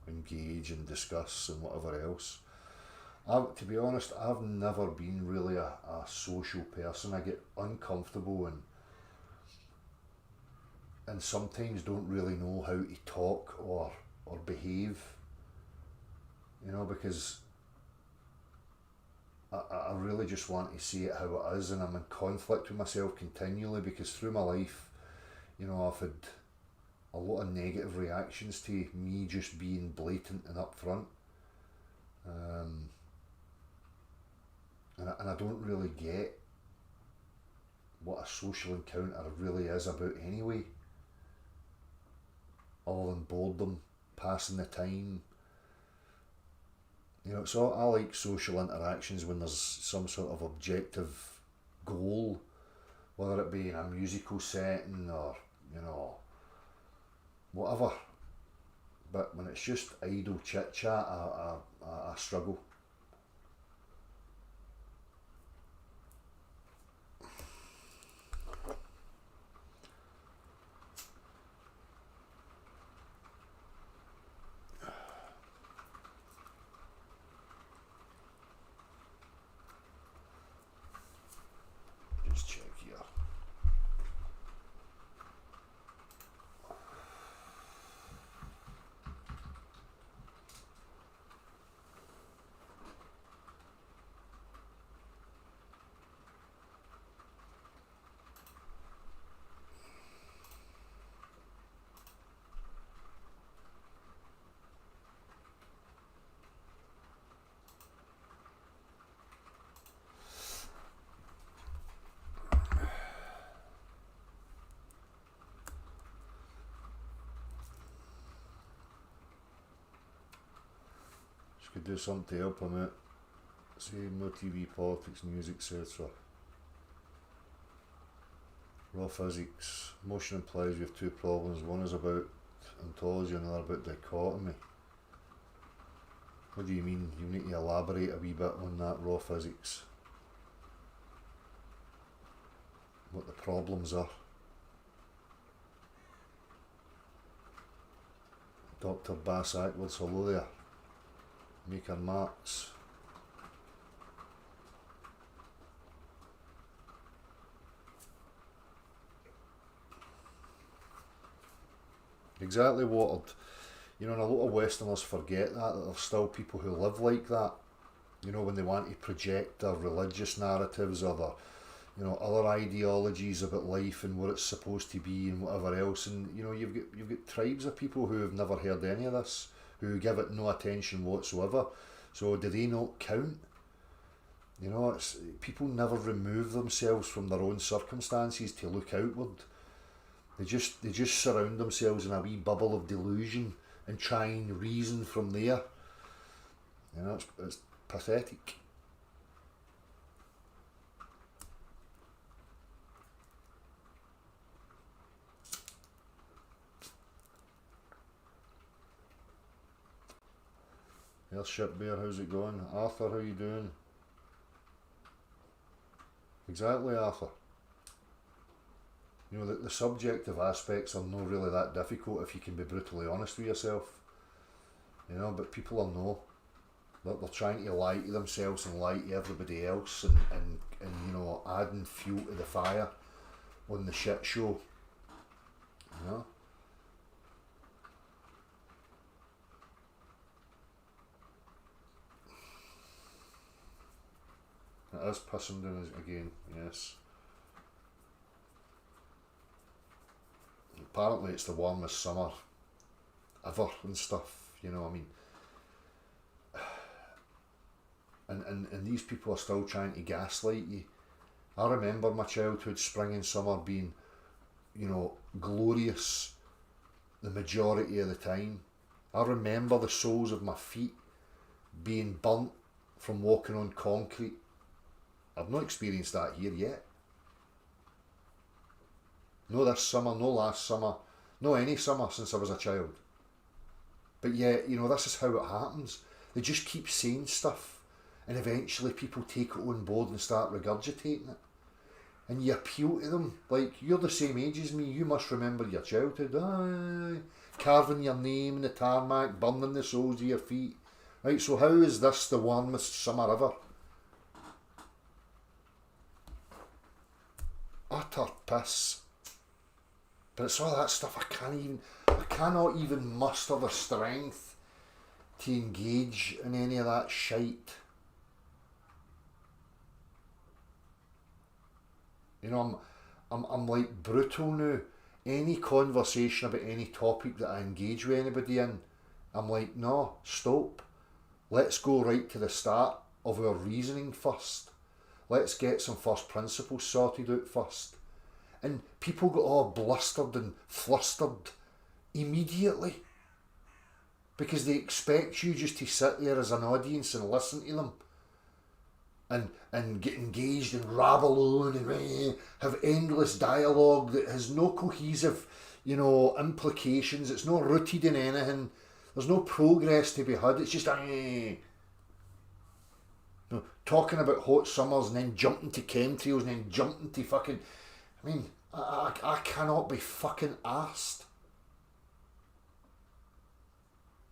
engage and discuss and whatever else. To be honest, I've never been really a social person. I get uncomfortable and sometimes don't really know how to talk or behave, because I really just want to see it how it is, and I'm in conflict with myself continually, because through my life, I've had a lot of negative reactions to me just being blatant and upfront. And I don't really get what a social encounter really is about anyway, other than boredom, passing the time. So I like social interactions when there's some sort of objective goal, whether it be in a musical setting or, whatever. But when it's just idle chit chat, I struggle. Just check here. could do something to help him out. See, no TV, politics, news, etc. Raw physics. Motion implies we have two problems. One is about ontology and another about dichotomy. What do you mean? You need to elaborate a wee bit on that raw physics. What the problems are. Dr. Bass Ackwards, hello there. Maker Marks. Exactly what, you know, and a lot of Westerners forget that there's still people who live like that. You know, when they want to project their religious narratives or their, you know, other ideologies about life and what it's supposed to be and whatever else. And you know, you've got tribes of people who have never heard any of this, who give it no attention whatsoever. So do they not count? You know, it's people never remove themselves from their own circumstances to look outward. They just surround themselves in a wee bubble of delusion and try and reason from there. You know, it's pathetic. There's Shipbear, how's it going? Arthur, how you doing? Exactly, Arthur. You know, the subjective aspects are not really that difficult if you can be brutally honest with yourself. You know, but people are no. They're trying to lie to themselves and lie to everybody else and you know, adding fuel to the fire on the shit show. You know? It is pissing down again, yes. Apparently it's the warmest summer ever and stuff, you know, I mean. And these people are still trying to gaslight you. I remember my childhood, spring and summer being, you know, glorious the majority of the time. I remember the soles of my feet being burnt from walking on concrete. I've not experienced that here yet. No this summer, no last summer, no any summer since I was a child. But yeah, you know, this is how it happens. They just keep saying stuff and eventually people take it on board and start regurgitating it. And you appeal to them, like, you're the same age as me, you must remember your childhood. Aye, carving your name in the tarmac, burning the soles of your feet. Right, so how is this the warmest summer ever? Utter piss. But it's all that stuff I cannot even muster the strength to engage in any of that shite. You know, I'm like brutal now. Any conversation about any topic that I engage with anybody in, I'm like, no, stop. Let's go right to the start of our reasoning first. Let's get some first principles sorted out first. And people get all blustered and flustered immediately because they expect you just to sit there as an audience and listen to them and get engaged and rabble on and have endless dialogue that has no cohesive, you know, implications. It's not rooted in anything. There's no progress to be had. It's just you know, talking about hot summers and then jumping to chemtrails and then jumping to fucking, I mean, I cannot be fucking arsed.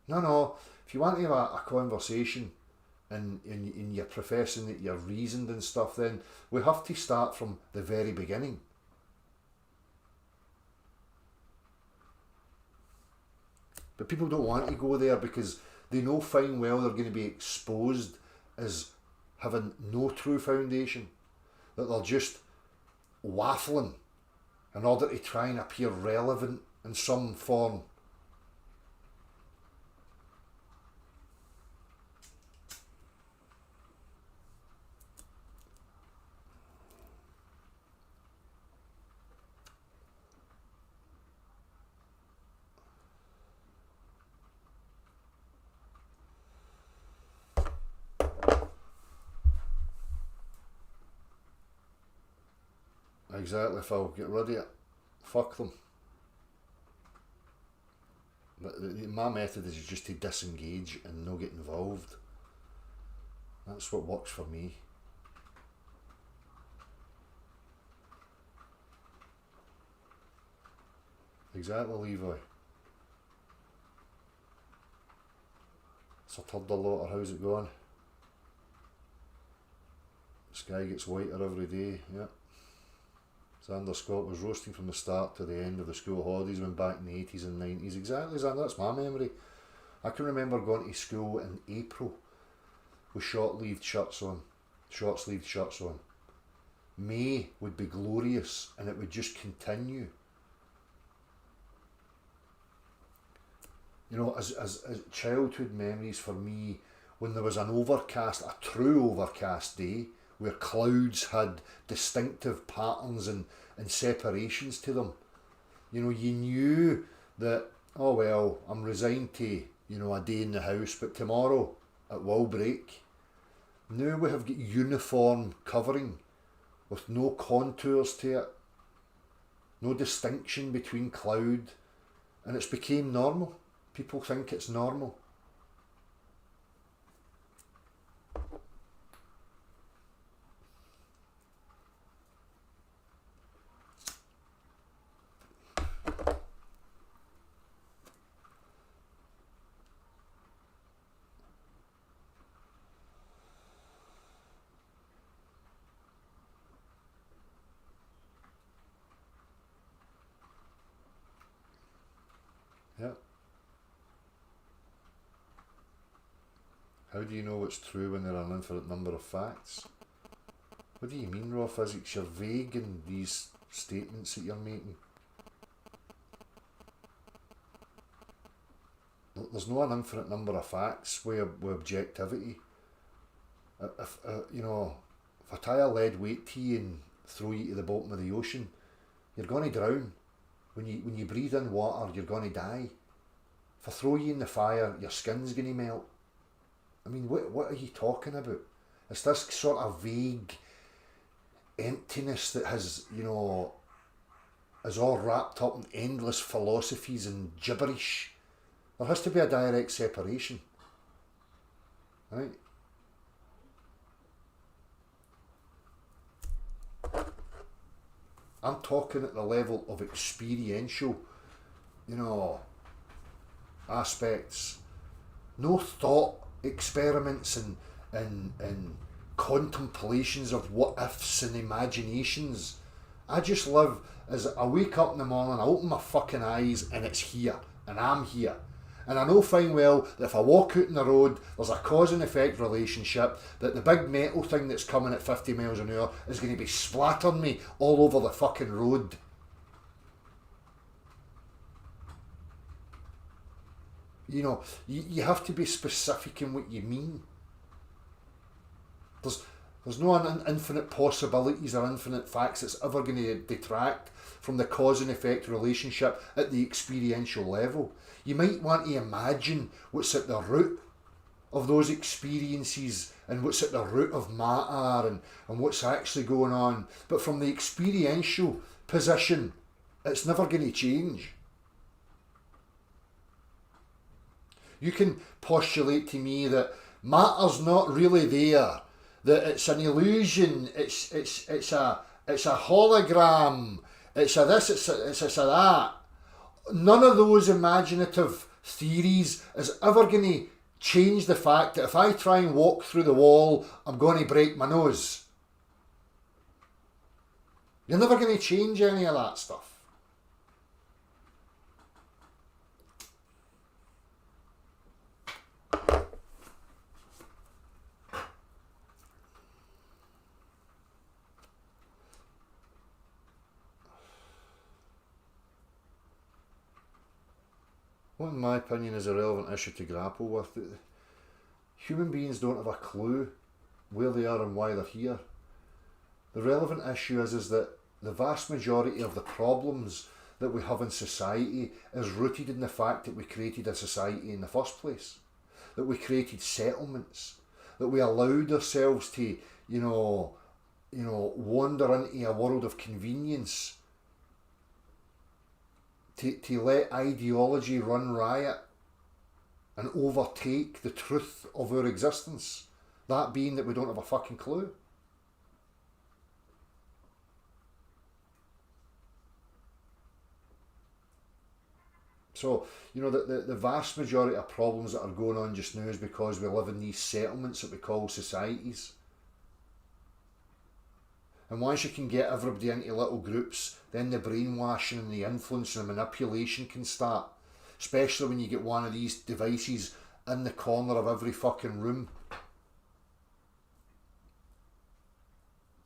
No, if you want to have a conversation and you're professing that you're reasoned and stuff, then we have to start from the very beginning. But people don't want to go there because they know fine well they're going to be exposed as having no true foundation, that they're just waffling in order to try and appear relevant in some form. exactly, Phil. Get rid of it. Fuck them. But my method is just to disengage and not get involved. That's what works for me. Exactly, Levi. Sir Turderlotter, how's it going? The sky gets whiter every day, yep. Xander Scott was roasting from the start to the end of the school holidays when back in the 80s and 90s. Exactly, Xander, that's my memory. I can remember going to school in April with short-sleeved shirts on. May would be glorious and it would just continue. You know, as childhood memories for me, when there was an overcast, a true overcast day, where clouds had distinctive patterns and separations to them. You know, you knew that, oh well, I'm resigned to, you know, a day in the house, but tomorrow it will break. Now we have got uniform covering with no contours to it, no distinction between cloud, and it's became normal. People think it's normal. Yeah. How do you know what's true when there are an infinite number of facts? What do you mean, raw physics? You're vague in these statements that you're making. There's not an infinite number of facts with objectivity. If you know, if I tie a lead weight to you and throw you to the bottom of the ocean, you're going to drown. When you breathe in water, you're going to die. If I throw you in the fire, your skin's going to melt. I mean, what are you talking about? It's this sort of vague emptiness that has, you know, is all wrapped up in endless philosophies and gibberish. There has to be a direct separation, right? I'm talking at the level of experiential, you know, aspects. No thought experiments and contemplations of what ifs and imaginations. I just live as I wake up in the morning, I open my fucking eyes and it's here, and I'm here. And I know fine well that if I walk out in the road, there's a cause and effect relationship, that the big metal thing that's coming at 50 miles an hour is going to be splattering me all over the fucking road. You know, you have to be specific in what you mean. There's no infinite possibilities or infinite facts that's ever going to detract from the cause and effect relationship at the experiential level. You might want to imagine what's at the root of those experiences and what's at the root of matter and what's actually going on. But from the experiential position, it's never going to change. You can postulate to me that matter's not really there, that it's an illusion, it's a hologram, it's a this, it's a that. None of those imaginative theories is ever going to change the fact that if I try and walk through the wall, I'm going to break my nose. You're never going to change any of that stuff. What, in my opinion, is a relevant issue to grapple with. Human beings don't have a clue where they are and why they're here. The relevant issue is that the vast majority of the problems that we have in society is rooted in the fact that we created a society in the first place, that we created settlements, that we allowed ourselves to, you know, you know, wander into a world of convenience, to let ideology run riot and overtake the truth of our existence. That being that we don't have a fucking clue. So, you know, the vast majority of problems that are going on just now is because we live in these settlements that we call societies. And once you can get everybody into little groups, then the brainwashing and the influence and the manipulation can start. Especially when you get one of these devices in the corner of every fucking room.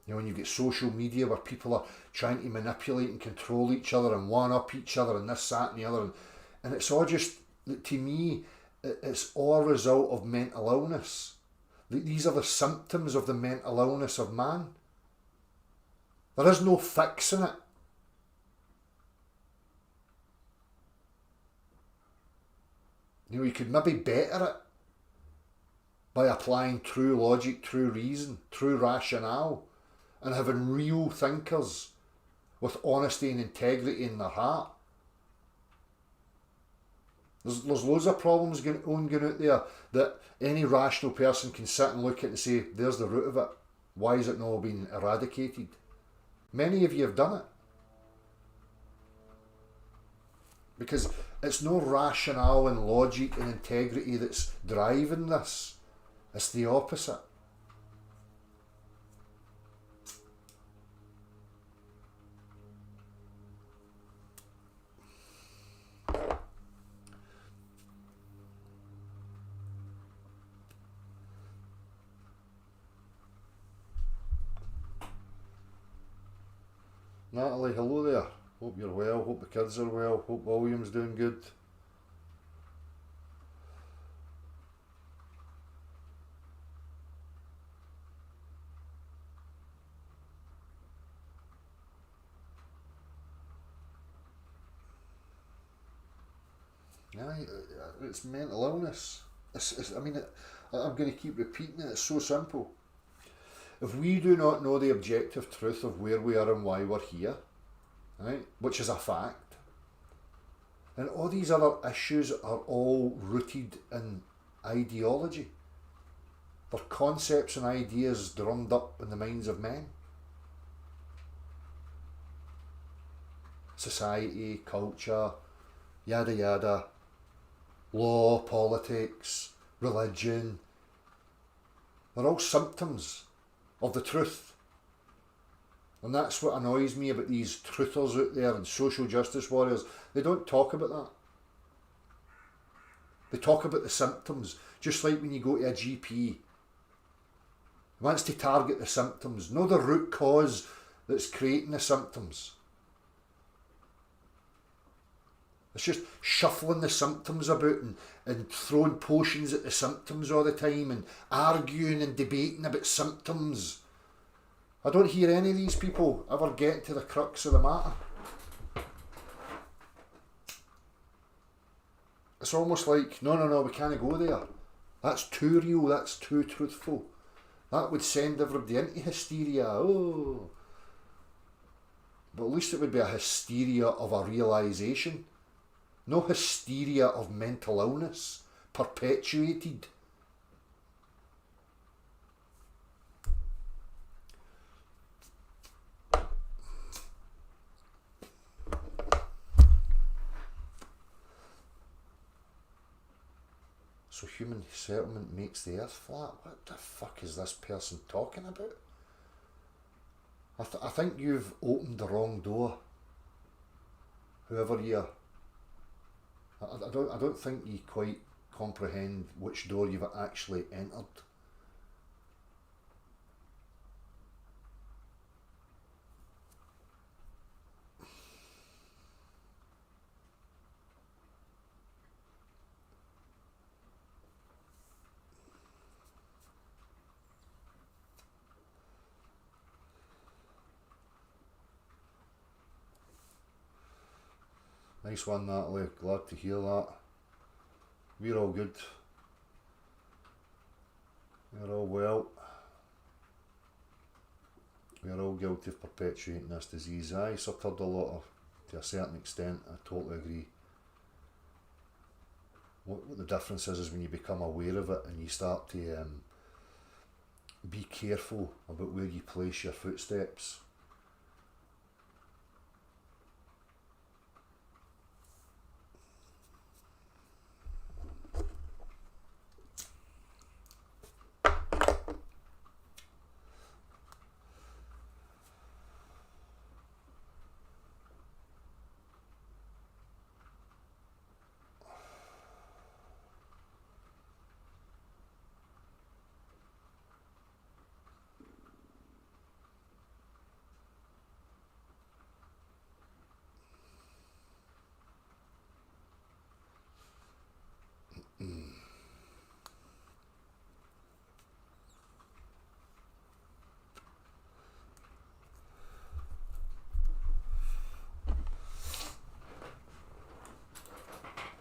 You know, when you get social media where people are trying to manipulate and control each other and one-up each other and this, that and the other. And it's all just, to me, it's all a result of mental illness. These are the symptoms of the mental illness of man. There is no fixing it. You know, you could maybe better it by applying true logic, true reason, true rationale, and having real thinkers with honesty and integrity in their heart. There's loads of problems going out there that any rational person can sit and look at and say, there's the root of it. Why is it not being eradicated? Many of you have done it. Because it's no rationale and logic and integrity that's driving this. It's the opposite. Natalie, hello there. Hope you're well, hope the kids are well, hope William's doing good. Yeah, it's mental illness. I'm going to keep repeating it, it's so simple. If we do not know the objective truth of where we are and why we're here, right, which is a fact, and all these other issues are all rooted in ideology. They're concepts and ideas drummed up in the minds of men. Society, culture, yada yada, law, politics, religion, they're all symptoms of the truth. And that's what annoys me about these truthers out there and social justice warriors. They don't talk about that. They talk about the symptoms, just like when you go to a GP. He wants to target the symptoms, not the root cause that's creating the symptoms. It's just shuffling the symptoms about and throwing potions at the symptoms all the time and arguing and debating about symptoms. I don't hear any of these people ever get to the crux of the matter. It's almost like, no, we can't go there. That's too real, that's too truthful. That would send everybody into hysteria. Oh. But at least it would be a hysteria of a realisation. No hysteria of mental illness, perpetuated. So human settlement makes the earth flat? What the fuck is this person talking about? I think you've opened the wrong door. Whoever you are. I don't think you quite comprehend which door you've actually entered. Nice one, Natalie. Glad to hear that. We're all good. We're all well. we're all guilty of perpetuating this disease. Aye, Sir Turdlewater, to a certain extent, I totally agree. What the difference is when you become aware of it and you start to be careful about where you place your footsteps.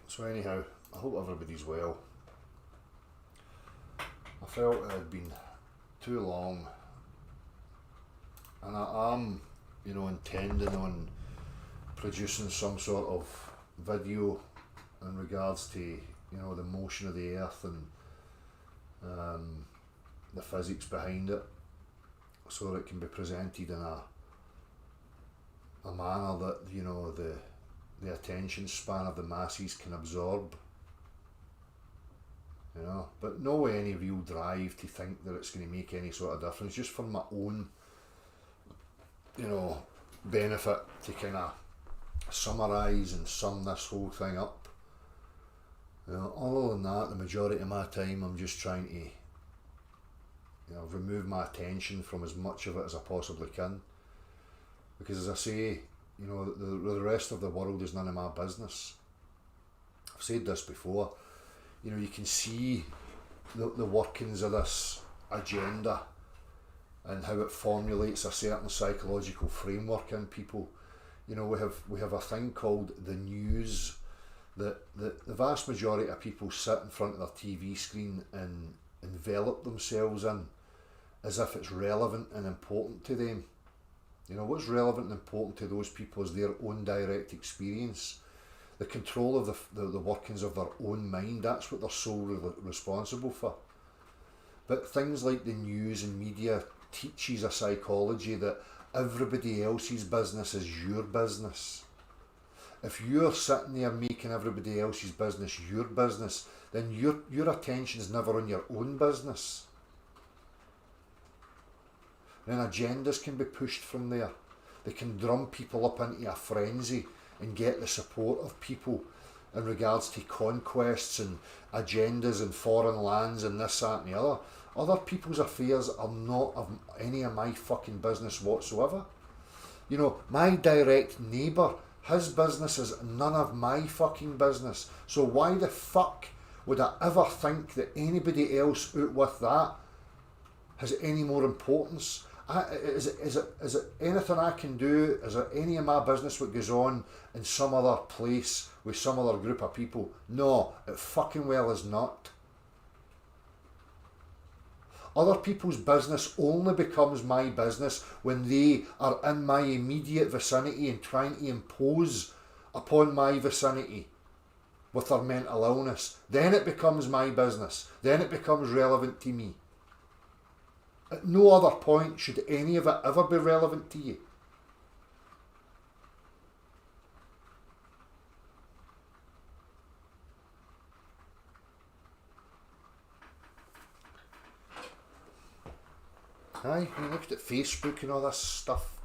So anyhow, I hope everybody's well. I felt it had been too long, and I am, intending on producing some sort of video in regards to, the motion of the earth and the physics behind it, so that it can be presented in a manner that, the attention span of the masses can absorb, but no any real drive to think that it's going to make any sort of difference, just for my own, benefit, to kind of summarise and sum this whole thing up. Other than that, the majority of my time I'm just trying to, remove my attention from as much of it as I possibly can, because as I say, the rest of the world is none of my business. I've said this before, you can see the workings of this agenda and how it formulates a certain psychological framework in people. We have a thing called the news that the vast majority of people sit in front of their TV screen and envelop themselves in as if it's relevant and important to them. What's relevant and important to those people is their own direct experience, the control of the workings of their own mind. That's what they're solely responsible for. But things like the news and media teaches a psychology that everybody else's business is your business. If you're sitting there making everybody else's business your business, then your attention's never on your own business. Then agendas can be pushed from there. They can drum people up into a frenzy and get the support of people in regards to conquests and agendas and foreign lands and this, that and the other. Other people's affairs are not of any of my fucking business whatsoever. My direct neighbour, his business is none of my fucking business. So why the fuck would I ever think that anybody else out with that has any more importance? Is it anything I can do? Is it any of my business what goes on in some other place with some other group of people? No, it fucking well is not. Other people's business only becomes my business when they are in my immediate vicinity and trying to impose upon my vicinity with their mental illness. Then it becomes my business. Then it becomes relevant to me. At no other point should any of it ever be relevant to you. Aye, when you look at Facebook and all this stuff,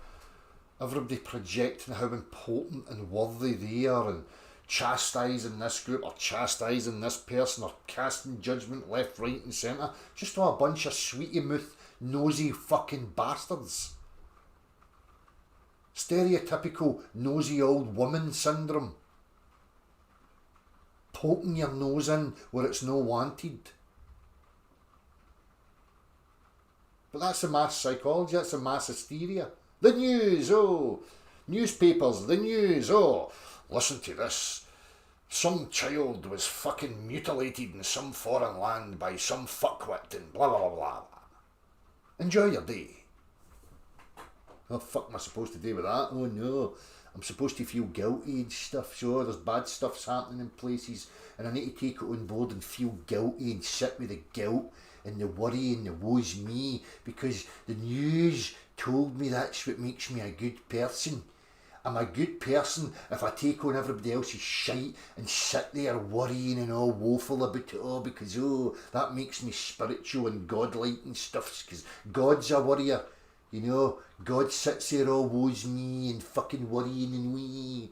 everybody projecting how important and worthy they are and chastising this group or chastising this person or casting judgment left, right and centre. Just all a bunch of sweetie mouth, nosy fucking bastards. Stereotypical nosy old woman syndrome. Poking your nose in where it's no wanted. But that's the mass psychology, that's the mass hysteria. The news, oh, newspapers, the news, oh, listen to this. Some child was fucking mutilated in some foreign land by some fuckwit and blah blah blah blah. Enjoy your day. What the fuck am I supposed to do with that? Oh no. I'm supposed to feel guilty and stuff. So there's bad stuff's happening in places, and I need to take it on board and feel guilty and sit with the guilt and the worry and the woe's me, because the news told me that's what makes me a good person. I'm a good person if I take on everybody else's shite and sit there worrying and all woeful about it all, because that makes me spiritual and godlike and stuff, because God's a worrier. You know, God sits there all woes me and fucking worrying and wee.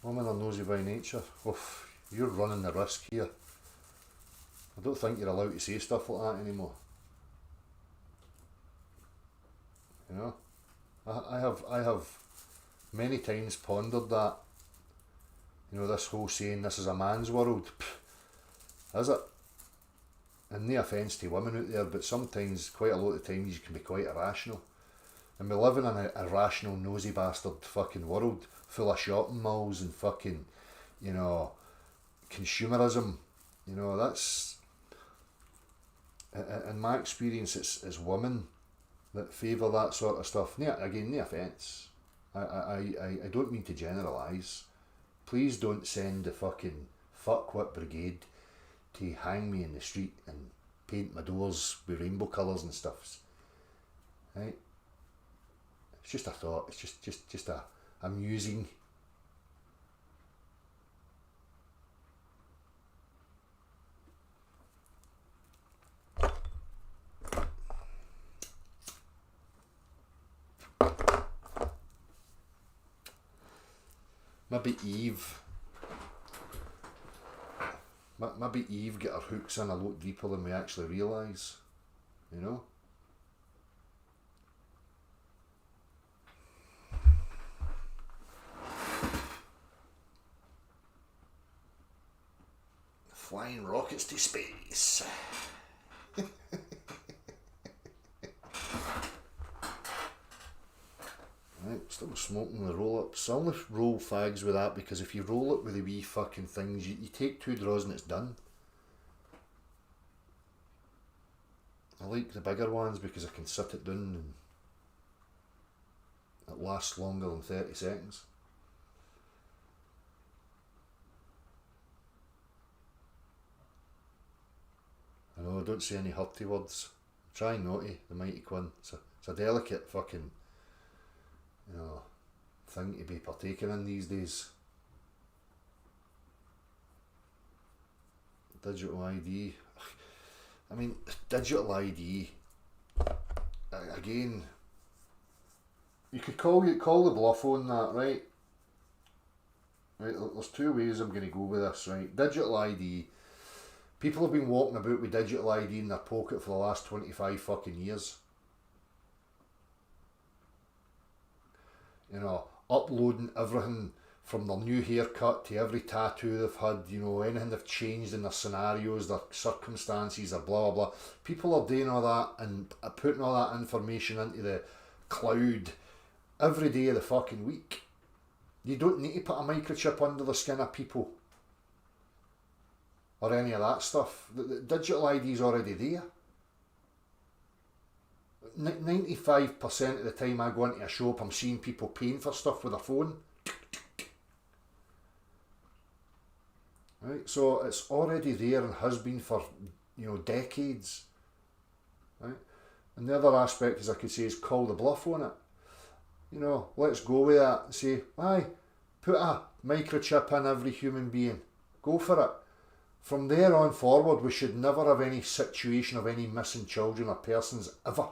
Women are nosy by nature. Oof, you're running the risk here. I don't think you're allowed to say stuff like that anymore. You know, I have many times pondered that. You know, this whole saying, this is a man's world. Pff, is it? And no offence to women out there, but sometimes, quite a lot of times, you can be quite irrational. And we live in an irrational, nosy bastard fucking world, full of shopping malls and fucking, you know, consumerism. You know, that's, in my experience, it's women that favour that sort of stuff. Again, no offence. I don't mean to generalise. Please don't send the fucking fuckwit brigade to hang me in the street and paint my doors with rainbow colours and stuffs. Right? It's just a thought. It's just a amusing. Maybe Eve get her hooks in a lot deeper than we actually realise, you know? Flying rockets to space. Right, still smoking the roll-ups. I only roll fags with that because if you roll it with the wee fucking things, you take 2 draws and it's done. I like the bigger ones because I can sit it down and it lasts longer than 30 seconds. I know, don't say any hurty words. Try not to, the mighty Quinn. It's a delicate fucking, you know, thing to be partaking in these days. Digital ID. I mean, digital ID, again, you could call the bluff on that, right? Right, there's 2 ways I'm going to go with this, right? Digital ID. People have been walking about with digital ID in their pocket for the last 25 fucking years. You know, uploading everything from their new haircut to every tattoo they've had, you know, anything they've changed in their scenarios, their circumstances, or blah, blah, blah. People are doing all that and putting all that information into the cloud every day of the fucking week. You don't need to put a microchip under the skin of people or any of that stuff. The digital ID is already there. 95% of the time I go into a shop, I'm seeing people paying for stuff with their phone. Right, so it's already there and has been for, you know, decades. Right, and the other aspect, as I could say, is call the bluff on it. You know, let's go with that and say, aye, put a microchip in every human being. Go for it. From there on forward, we should never have any situation of any missing children or persons ever.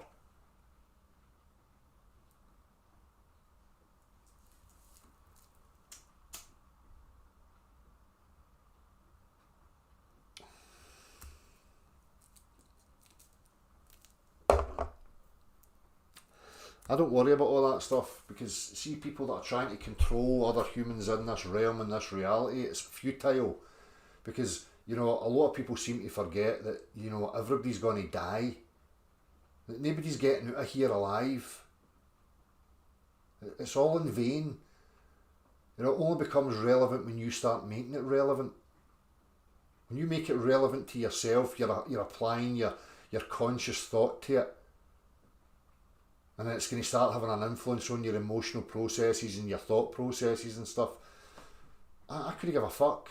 I don't worry about all that stuff, because see, people that are trying to control other humans in this realm, in this reality, it's futile. Because, you know, a lot of people seem to forget that, you know, everybody's going to die. That nobody's getting out of here alive. It's all in vain. You know, it only becomes relevant when you start making it relevant. When you make it relevant to yourself, you're applying your conscious thought to it. And then it's going to start having an influence on your emotional processes and your thought processes and stuff. I couldn't give a fuck.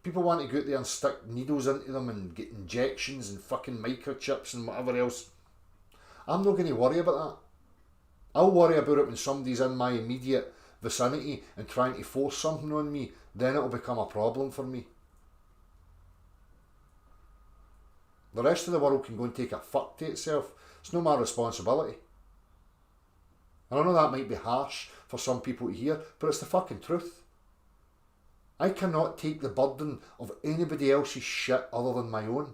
People want to go out there and stick needles into them and get injections and fucking microchips and whatever else. I'm not going to worry about that. I'll worry about it when somebody's in my immediate vicinity and trying to force something on me. Then it'll become a problem for me. The rest of the world can go and take a fuck to itself. It's not my responsibility. And I know that might be harsh for some people to hear, but it's the fucking truth. I cannot take the burden of anybody else's shit other than my own.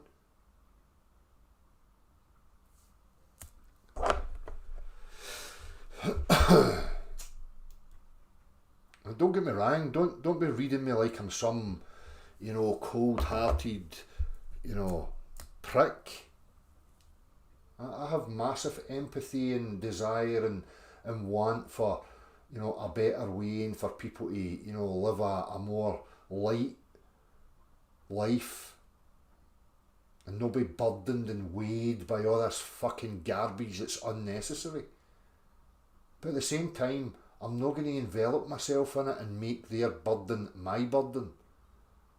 And don't get me wrong, don't be reading me like I'm some, you know, cold-hearted, you know, prick. I have massive empathy and desire and want for, you know, a better way and for people to, you know, live a more light life and not be burdened and weighed by all this fucking garbage that's unnecessary. But at the same time, I'm not going to envelop myself in it and make their burden my burden,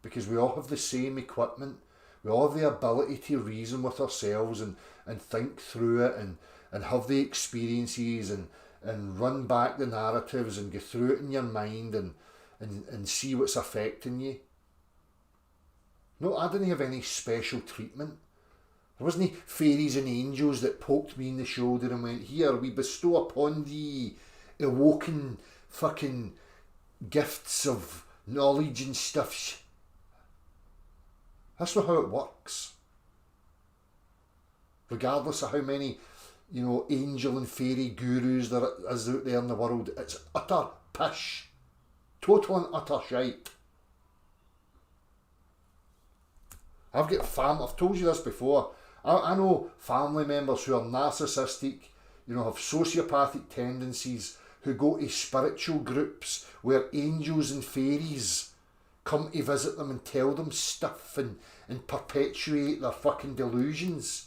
because we all have the same equipment. We all have the ability to reason with ourselves and think through it and have the experiences and run back the narratives and go through it in your mind and see what's affecting you. No, I didn't have any special treatment. There wasn't fairies and angels that poked me in the shoulder and went, here, we bestow upon thee awoken fucking gifts of knowledge and stuff. That's not how it works. Regardless of how many, you know, angel and fairy gurus there is out there in the world, it's utter pish. Total and utter shite. I've told you this before. I know family members who are narcissistic, you know, have sociopathic tendencies, who go to spiritual groups where angels and fairies come to visit them and tell them stuff and perpetuate their fucking delusions.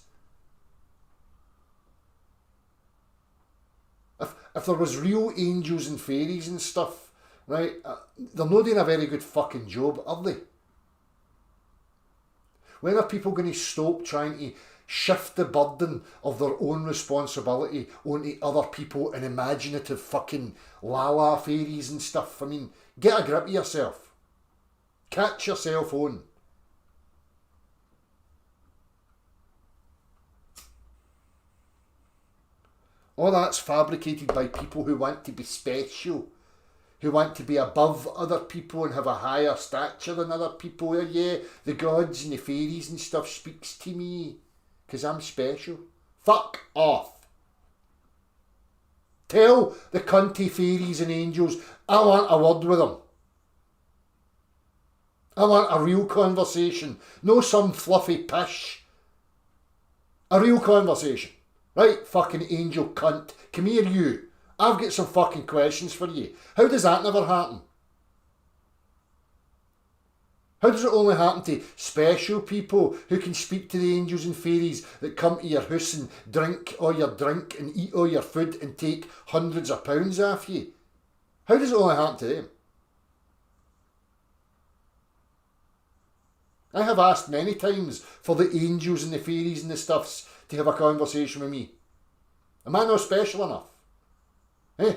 If there was real angels and fairies and stuff, right, they're not doing a very good fucking job, are they? When are people going to stop trying to shift the burden of their own responsibility onto other people and imaginative fucking la-la fairies and stuff? I mean, get a grip of yourself. Catch yourself on. All that's fabricated by people who want to be special, who want to be above other people and have a higher stature than other people. Oh, yeah, the gods and the fairies and stuff speaks to me because I'm special. Fuck off. Tell the cunty fairies and angels I want a word with them. I want a real conversation, no some fluffy pish. A real conversation. Right, fucking angel cunt. Come here, you. I've got some fucking questions for you. How does that never happen? How does it only happen to special people who can speak to the angels and fairies that come to your house and drink all your drink and eat all your food and take hundreds of pounds off you? How does it only happen to them? I have asked many times for the angels and the fairies and the stuffs to have a conversation with me. Am I not special enough? Eh?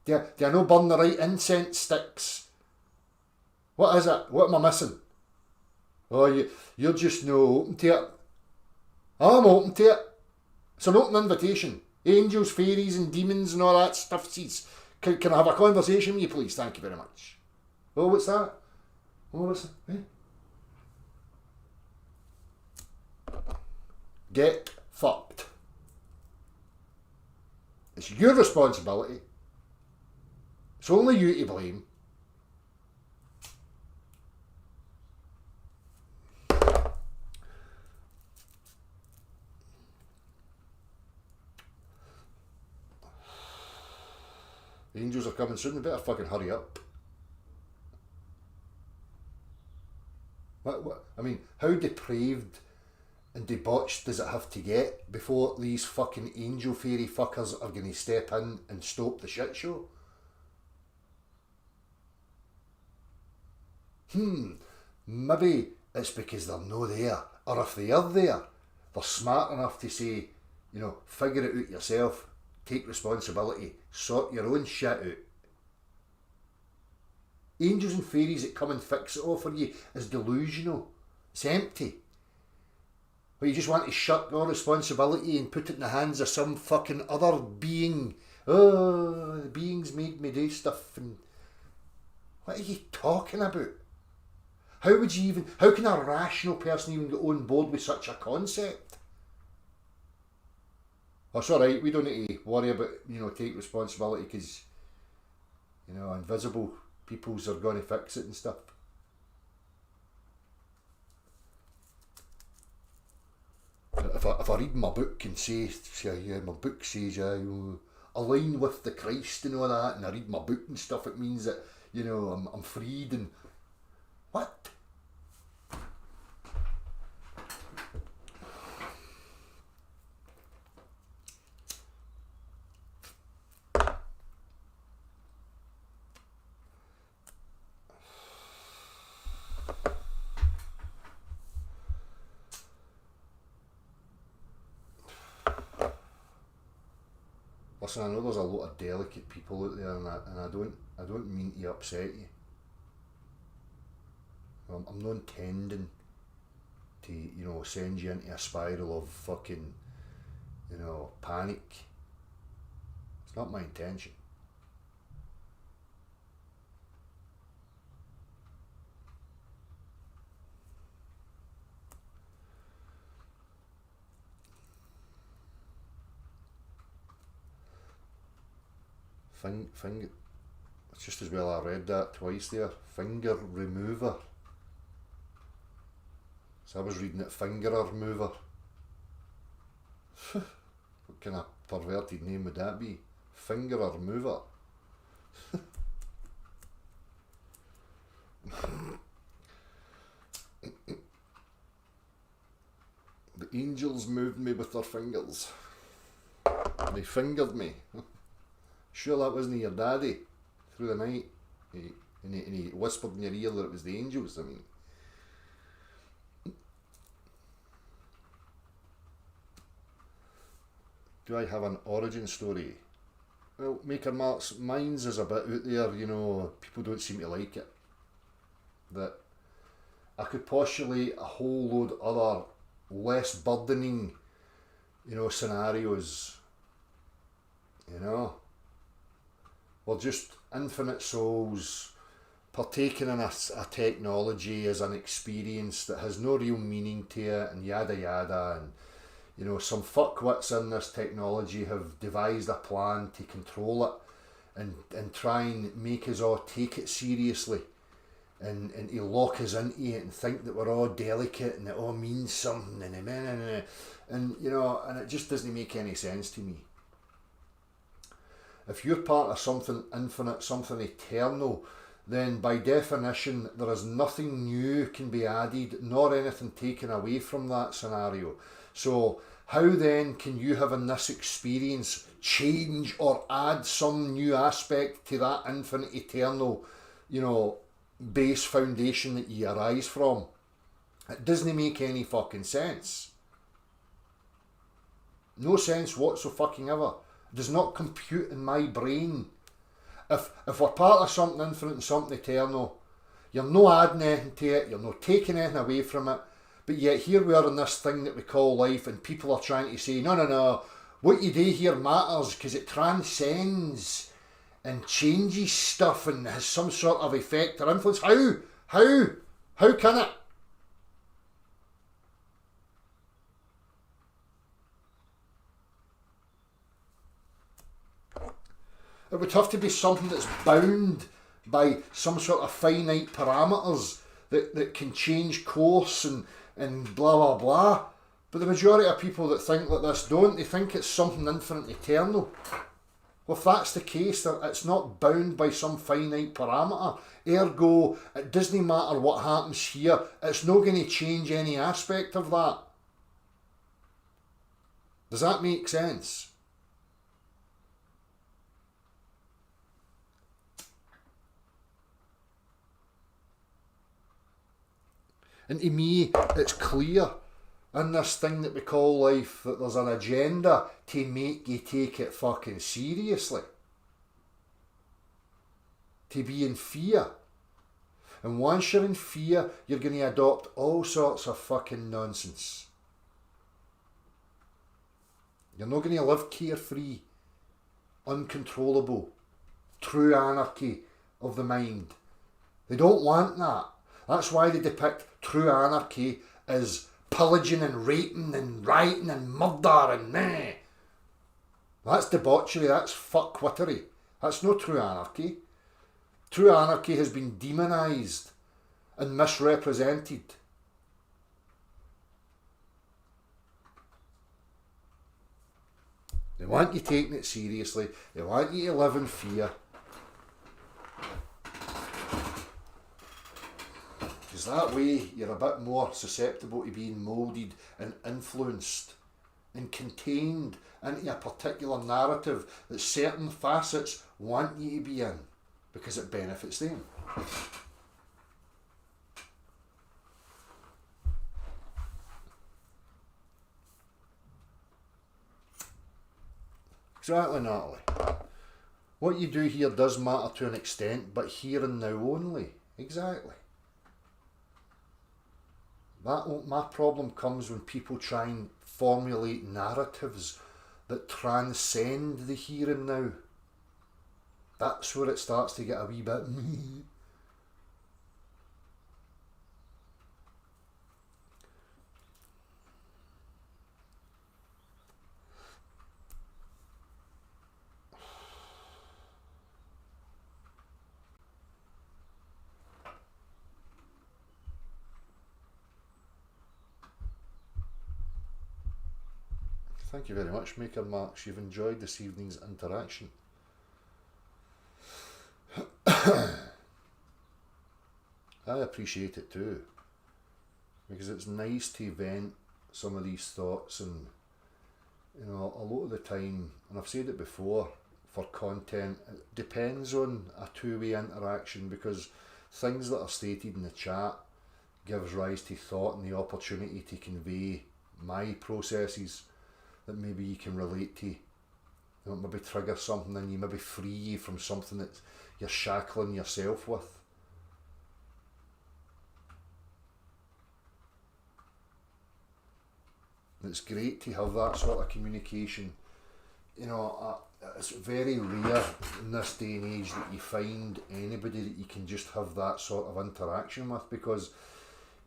Do you no burn the right incense sticks? What is it? What am I missing? Oh, you're just no open to it. I'm open to it. It's an open invitation. Angels, fairies and demons and all that stuff. Can I have a conversation with you, please? Thank you very much. Oh, what's that? Oh, what's that? Eh? Get fucked. It's your responsibility. It's only you to blame. The angels are coming soon, they better fucking hurry up. What? I mean, how depraved and debauched does it have to get before these fucking angel fairy fuckers are going to step in and stop the shit show? Maybe it's because they're no there. Or if they are there, they're smart enough to say, figure it out yourself, take responsibility, sort your own shit out. Angels and fairies that come and fix it all for you is delusional. It's empty. But you just want to shut all responsibility and put it in the hands of some fucking other being. Oh, the beings made me do stuff. And what are you talking about? How can a rational person even get on board with such a concept? Oh, it's alright, we don't need to worry about, take responsibility because, invisible peoples are going to fix it and stuff. If I read my book and say my book says, align with the Christ and all that, and I read my book and stuff, it means that, I'm freed and... What? Listen, I know there's a lot of delicate people out there, and I don't mean to upset you. I'm not intending to, send you into a spiral of fucking, panic. It's not my intention. Finger, it's just as well I read that twice there. Finger remover. So I was reading it fingerer mover. What kind of perverted name would that be? Fingerer mover. The angels moved me with their fingers. They fingered me. Sure that wasn't your daddy through the night. And he whispered in your ear that it was the angels. I mean, do I have an origin story? Well, Maker Marks, mine's is a bit out there, people don't seem to like it. That I could postulate a whole load other less burdening, scenarios. We're just infinite souls partaking in a technology as an experience that has no real meaning to it, and yada yada, and some fuckwits in this technology have devised a plan to control it and try and make us all take it seriously and to lock us into it and think that we're all delicate and it all means something and and it just doesn't make any sense to me. If you're part of something infinite, something eternal, then by definition there is nothing new can be added nor anything taken away from that scenario. So how then can you have in this experience change or add some new aspect to that infinite eternal, base foundation that you arise from? It doesn't make any fucking sense. No sense whatsoever. It does not compute in my brain. If we're part of something infinite and something eternal, you're not adding anything to it, you're not taking anything away from it, but yet here we are in this thing that we call life, and people are trying to say, no, what you do here matters because it transcends and changes stuff and has some sort of effect or influence. How can it? It would have to be something that's bound by some sort of finite parameters that can change course and blah blah blah. But the majority of people that think like this don't. They think it's something infinite eternal. Well, if that's the case, it's not bound by some finite parameter. Ergo, it doesn't matter what happens here. It's not going to change any aspect of that. Does that make sense? And to me, it's clear in this thing that we call life that there's an agenda to make you take it fucking seriously. To be in fear. And once you're in fear, you're going to adopt all sorts of fucking nonsense. You're not going to live carefree, uncontrollable, true anarchy of the mind. They don't want that. That's why they depict true anarchy as pillaging and raping and rioting and murder and meh. That's debauchery, that's fuckwittery. That's no true anarchy. True anarchy has been demonised and misrepresented. They want you taking it seriously. They want you to live in fear. Because that way you're a bit more susceptible to being moulded and influenced and contained into a particular narrative that certain facets want you to be in because it benefits them. Exactly, Natalie. What you do here does matter to an extent, but here and now only. Exactly. My problem comes when people try and formulate narratives that transcend the here and now. That's where it starts to get a wee bit Thank you very much, Maker Marks. You've enjoyed this evening's interaction. I appreciate it too, because it's nice to vent some of these thoughts, and you know, a lot of the time, and I've said it before, for content, it depends on a two-way interaction, because things that are stated in the chat gives rise to thought and the opportunity to convey my processes that maybe you can relate to. You know, maybe trigger something in you, maybe free you from something that you're shackling yourself with. And it's great to have that sort of communication. You know, it's very rare in this day and age that you find anybody that you can just have that sort of interaction with, because,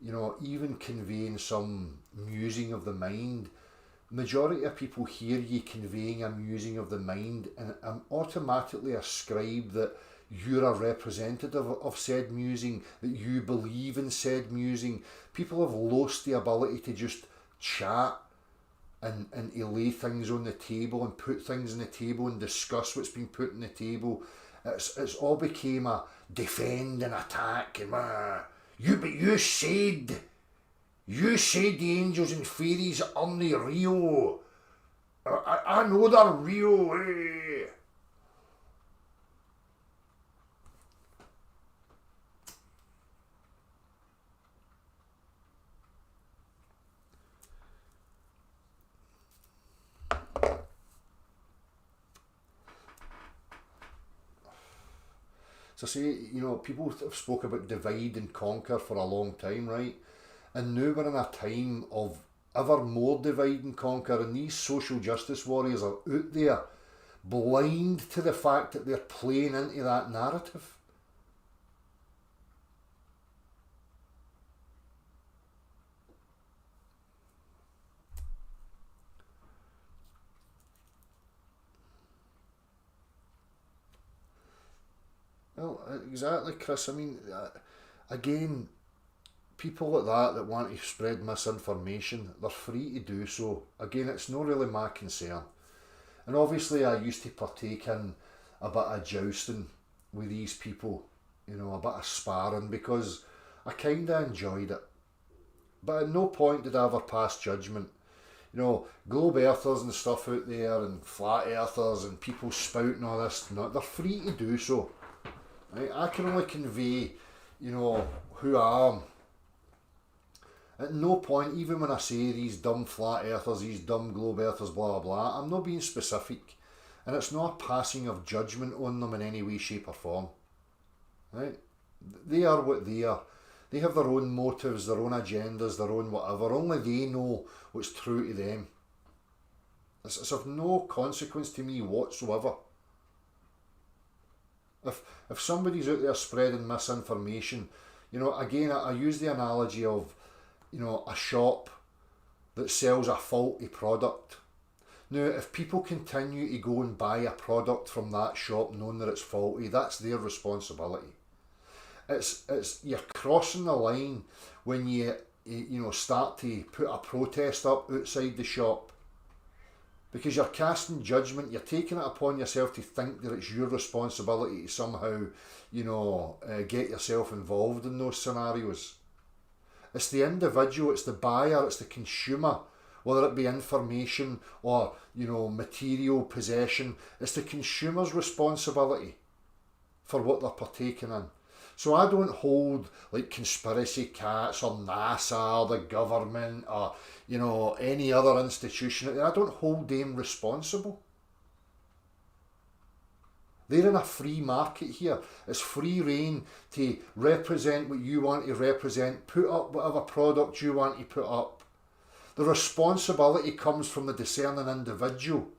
you know, even conveying some musing of the mind, majority of people hear you conveying a musing of the mind and automatically ascribe that you're a representative of said musing, that you believe in said musing. People have lost the ability to just chat and to lay things on the table and put things on the table and discuss what's been put on the table. It's all became a defend and attack and you said the angels and fairies aren't real. I know they're real. Eh? I say, you know, people have spoke about divide and conquer for a long time, right? And now we're in a time of ever more divide and conquer, and these social justice warriors are out there blind to the fact that they're playing into that narrative. Well, exactly, Chris. I mean, again, people like that want to spread misinformation, they're free to do so. Again, it's not really my concern. And obviously, I used to partake in a bit of jousting with these people, you know, a bit of sparring, because I kind of enjoyed it. But at no point did I ever pass judgment. You know, globe earthers and stuff out there, and flat earthers, and people spouting all this, no, they're free to do so. Right? I can only convey, you know, who I am. At no point, even when I say these dumb flat earthers, these dumb globe earthers, blah blah blah, I'm not being specific. And it's not a passing of judgment on them in any way, shape or form. Right? They are what they are. They have their own motives, their own agendas, their own whatever. Only they know what's true to them. It's of no consequence to me whatsoever. If somebody's out there spreading misinformation, you know, again, I use the analogy of, you know, a shop that sells a faulty product. Now, if people continue to go and buy a product from that shop knowing that it's faulty, that's their responsibility. It's you're crossing the line when you know, start to put a protest up outside the shop, because you're casting judgment. You're taking it upon yourself to think that it's your responsibility to somehow, you know, get yourself involved in those scenarios. It's the individual, it's the buyer, it's the consumer, whether it be information or, you know, material possession. It's the consumer's responsibility for what they're partaking in. So I don't hold like conspiracy cats or NASA or the government or, you know, any other institution. I don't hold them responsible. They're in a free market here. It's free reign to represent what you want to represent, put up whatever product you want to put up. The responsibility comes from the discerning individual.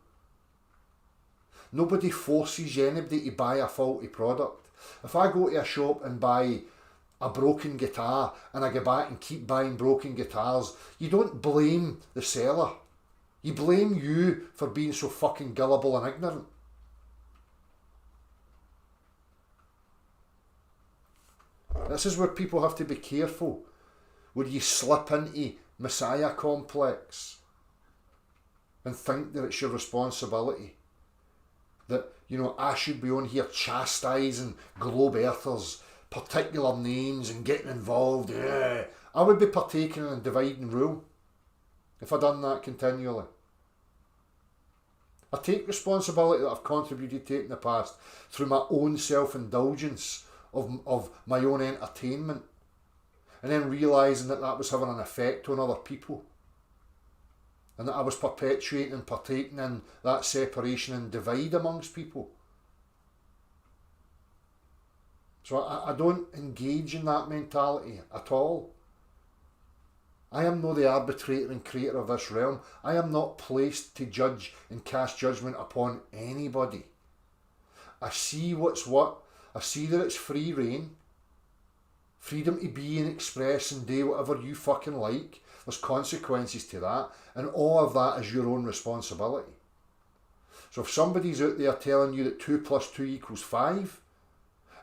Nobody forces anybody to buy a faulty product. If I go to a shop and buy a broken guitar and I go back and keep buying broken guitars, you don't blame the seller. You blame you for being so fucking gullible and ignorant. This is where people have to be careful, where you slip into Messiah complex and think that it's your responsibility. That, you know, I should be on here chastising globe earthers, particular names and getting involved. Yeah. I would be partaking in divide and rule if I'd done that continually. I take responsibility that I've contributed to it in the past through my own self-indulgence of my own entertainment, and then realising that that was having an effect on other people, and that I was perpetuating and partaking in that separation and divide amongst people. So I don't engage in that mentality at all. I am not the arbitrator and creator of this realm. I am not placed to judge and cast judgment upon anybody. I see what's what. I see that it's free reign. Freedom to be and express and do whatever you fucking like. There's consequences to that, and all of that is your own responsibility. So if somebody's out there telling you that 2 plus 2 equals 5,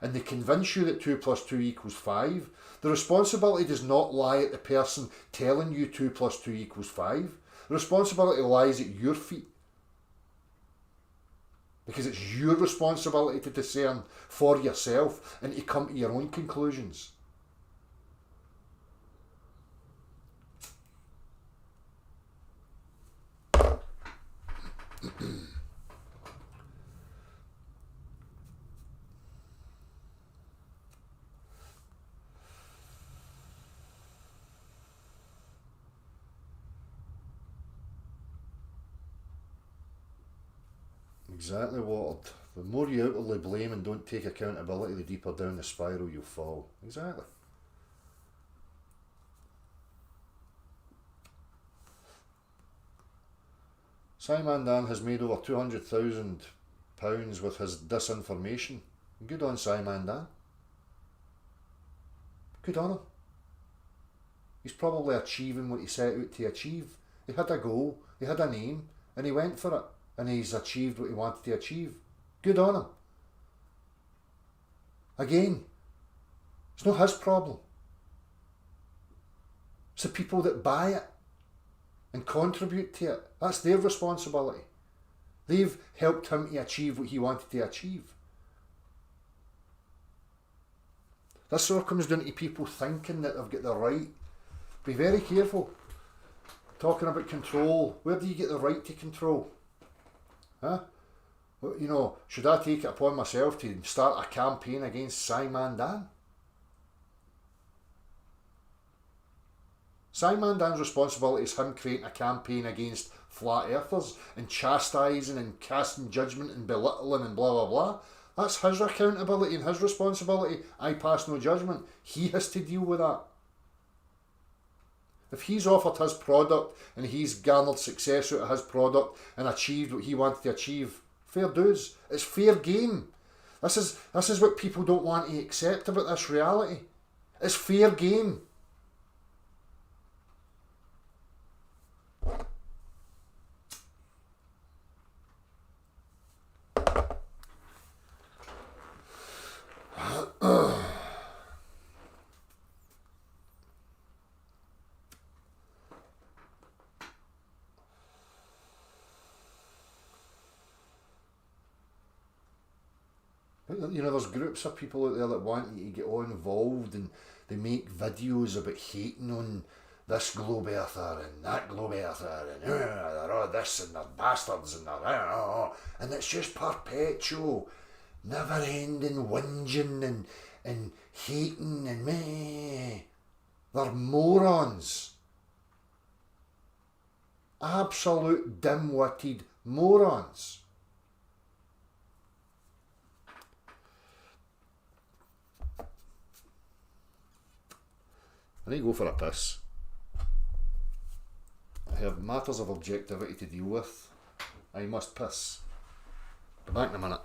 and they convince you that 2 plus 2 equals 5, the responsibility does not lie at the person telling you 2 plus 2 equals 5. The responsibility lies at your feet. Because it's your responsibility to discern for yourself and to come to your own conclusions. Exactly, Watford. The more you outwardly blame and don't take accountability, the deeper down the spiral you'll fall. Exactly. Simon Dan has made over £200,000 with his disinformation. Good on Simon Dan. Good on him. He's probably achieving what he set out to achieve. He had a goal, he had an aim, and he went for it, and he's achieved what he wanted to achieve. Good on him. Again, it's not his problem. It's the people that buy it and contribute to it. That's their responsibility. They've helped him to achieve what he wanted to achieve. This all comes down to people thinking that they've got the right. Be very careful. Talking about control. Where do you get the right to control? Huh? Well, you know, should I take it upon myself to start a campaign against Simon Dan? Simon Dan's responsibility is him creating a campaign against flat earthers and chastising and casting judgment and belittling and blah blah blah. That's his accountability and his responsibility. I pass no judgment. He has to deal with that. If he's offered his product and he's garnered success out of his product and achieved what he wanted to achieve, fair dues. It's fair game. This is what people don't want to accept about this reality. It's fair game. You know, there's groups of people out there that want you to get all involved and they make videos about hating on this globe earther and that globe earther and they're all this and they're bastards and and it's just perpetual, never ending whinging and hating and meh. They're morons. Absolute dim-witted morons. I need to go for a piss. I have matters of objectivity to deal with. I must piss. Be back in a minute.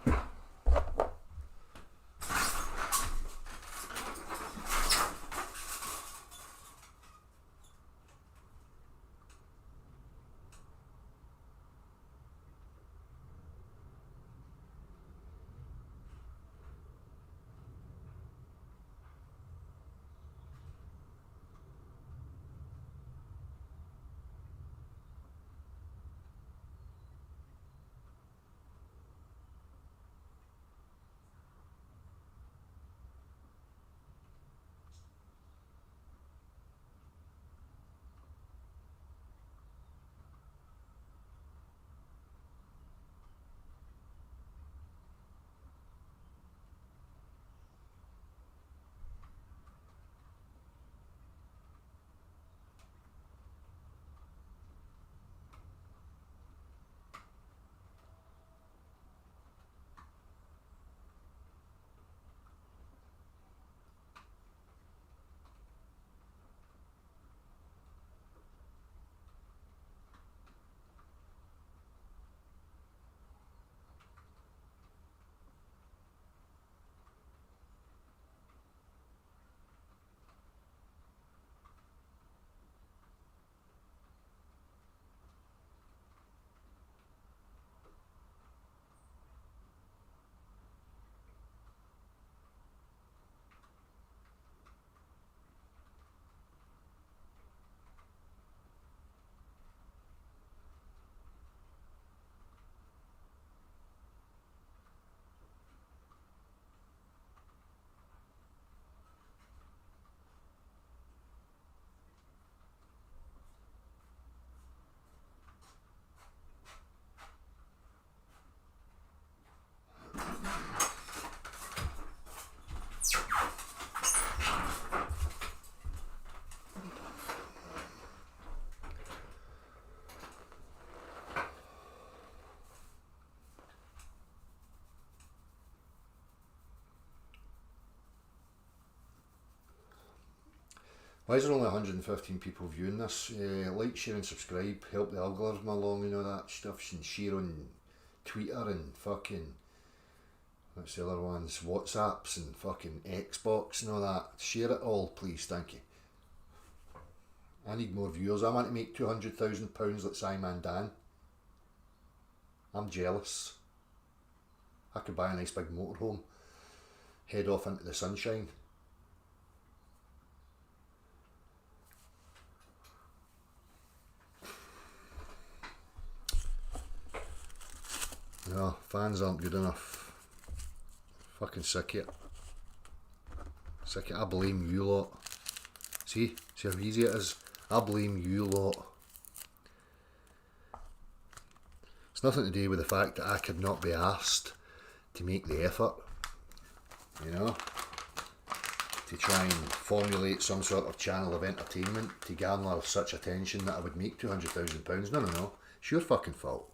Why is there only 115 people viewing this? Like, share and subscribe, help the algorithm along and all that stuff, and share on Twitter and fucking, what's the other ones, WhatsApps and fucking Xbox and all that. Share it all, please, thank you. I need more viewers. I want to make £200,000 like Simon Dan. I'm jealous. I could buy a nice big motorhome, head off into the sunshine. No, fans aren't good enough. Fucking sick of it. Sick of it. I blame you lot. See how easy it is? I blame you lot. It's nothing to do with the fact that I could not be asked to make the effort, you know, to try and formulate some sort of channel of entertainment to garner such attention that I would make £200,000. No. It's your fucking fault.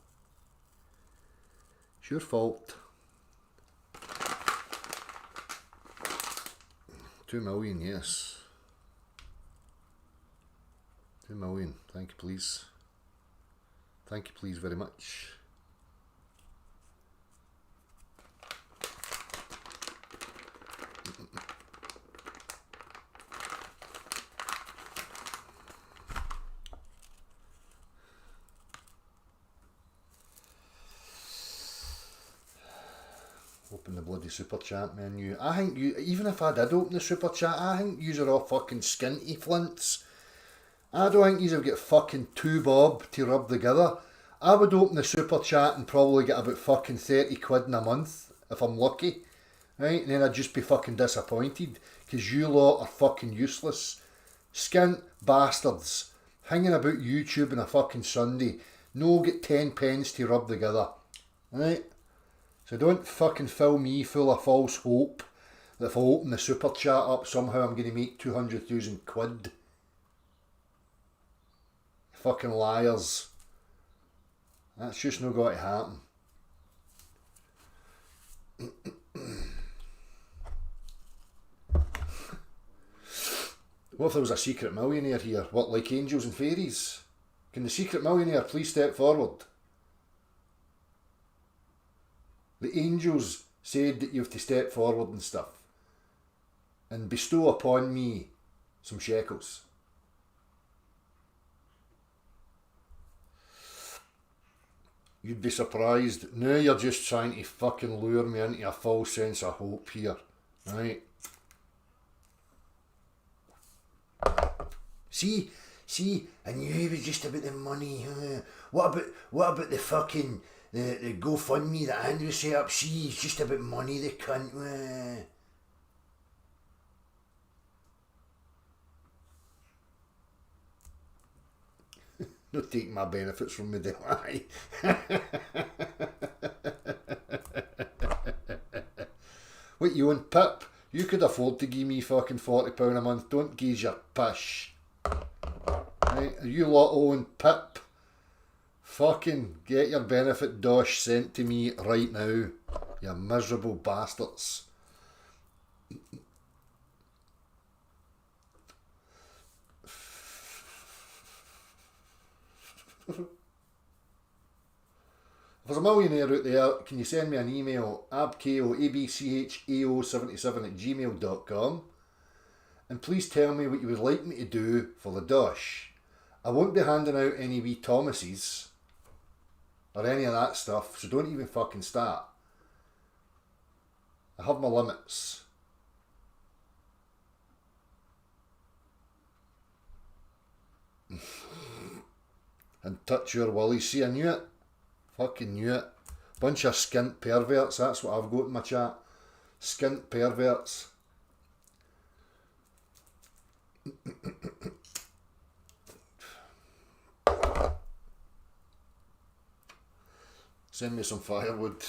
It's your fault. 2 million, yes. 2 million, thank you please. Thank you please very much. Open the bloody super chat menu. I think you, even if I did open the super chat, I think yous are all fucking skinty flints. I don't think yous have got fucking 2 bob to rub together. I would open the super chat and probably get about fucking 30 quid in a month, if I'm lucky. Right? And then I'd just be fucking disappointed, because you lot are fucking useless. Skint bastards. Hanging about YouTube on a fucking Sunday. No get 10 pence to rub together. Right? So don't fucking fill me full of false hope that if I open the super chat up somehow I'm going to make 200,000 quid. Fucking liars. That's just not going to happen. What if there was a secret millionaire here? What, like angels and fairies? Can the secret millionaire please step forward? The angels said that you have to step forward and stuff and bestow upon me some shekels. You'd be surprised. Now you're just trying to fucking lure me into a false sense of hope here, right? See, I knew it was just about the money. What about the fucking the GoFundMe that Andrew set up? See, it's just about money, the cunt. Not taking my benefits from me, do I? What, you and Pip? You could afford to give me fucking £40 a month. Don't geeze your pish. Right? You lot own Pip. Fucking get your benefit dosh sent to me right now. You miserable bastards. If there's a millionaire out there, can you send me an email, abko77@gmail.com, and please tell me what you would like me to do for the dosh. I won't be handing out any wee Thomases or any of that stuff, so don't even fucking start. I have my limits. And touch your willy. See, I knew it. Fucking knew it. Bunch of skint perverts, that's what I've got in my chat. Skint perverts. Send me some firewood.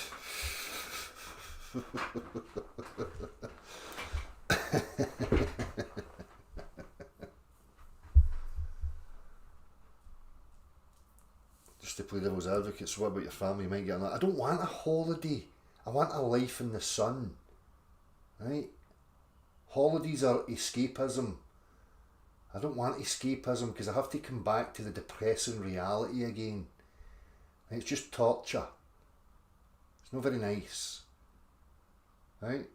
Just to play devil's advocate, so what about your family? You might get on that. I don't want a holiday. I want a life in the sun. Right? Holidays are escapism. I don't want escapism because I have to come back to the depressing reality again. And it's just torture. It's not very nice. Right?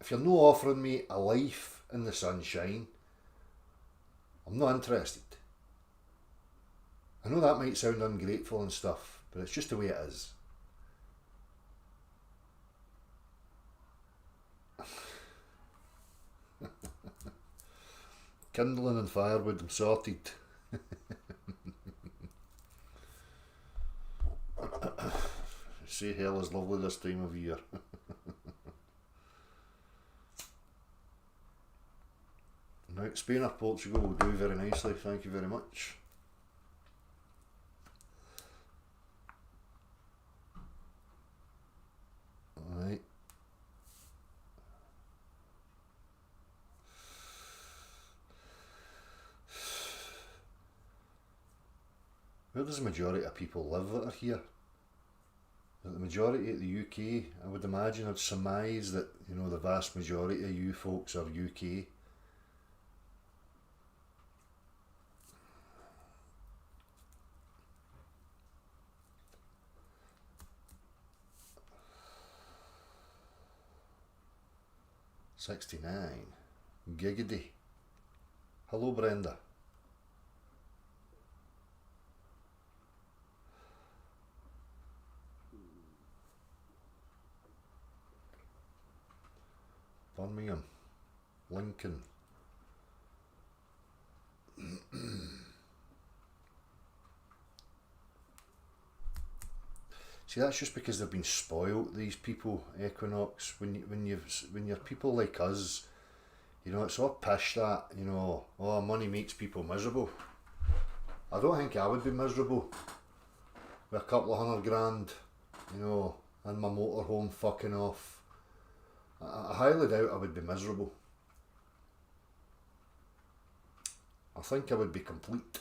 If you're not offering me a life in the sunshine, I'm not interested. I know that might sound ungrateful and stuff, but it's just the way it is. Kindling and firewood, I'm sorted. Say hell is lovely this time of year. Right, Spain or Portugal will do very nicely, thank you very much. Alright. Where does the majority of people live that are here? The majority of the UK, I would imagine, I'd surmise that, you know, the vast majority of you folks are UK. '69. Giggity. Hello, Brenda. Birmingham. Lincoln. See, that's just because they've been spoilt, these people, Equinox. When you're people like us, you know, it's all pish that, you know, oh, money makes people miserable. I don't think I would be miserable with a couple of £100, you know, and my motorhome fucking off. I highly doubt I would be miserable. I think I would be complete.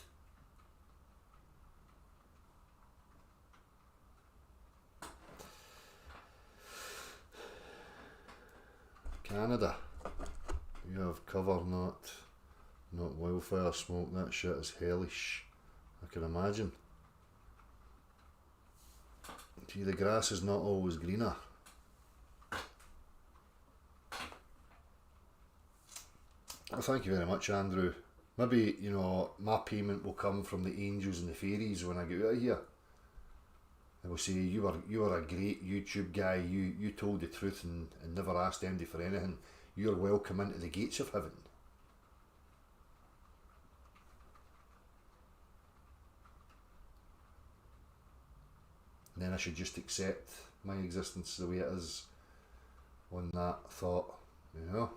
Canada. You have cover, not wildfire smoke. That shit is hellish. I can imagine. See, the grass is not always greener. Well, thank you very much, Andrew. Maybe, you know, my payment will come from the angels and the fairies when I get out of here. They will say, you were a great YouTube guy, you told the truth and never asked anybody for anything. You're welcome into the gates of heaven. And then I should just accept my existence the way it is on that thought, you know.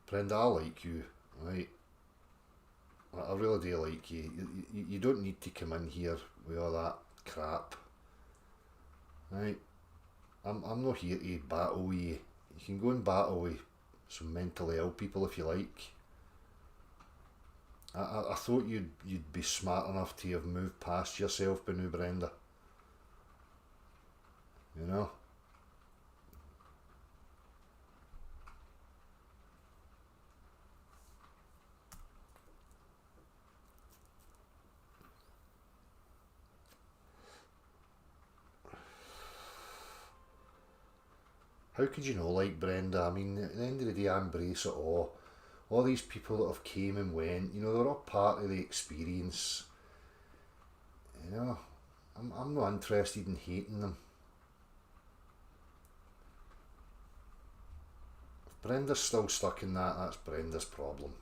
Brenda, I like you, right? I really do like you. You don't need to come in here with all that crap, right? I'm not here to battle with you. You can go and battle with some mentally ill people if you like. I thought you'd be smart enough to have moved past yourself by now, Brenda. You know? How could you not like Brenda? I mean, at the end of the day, I embrace it all. All these people that have came and went, you know, they're all part of the experience. You know, I'm not interested in hating them. If Brenda's still stuck in that, that's Brenda's problem.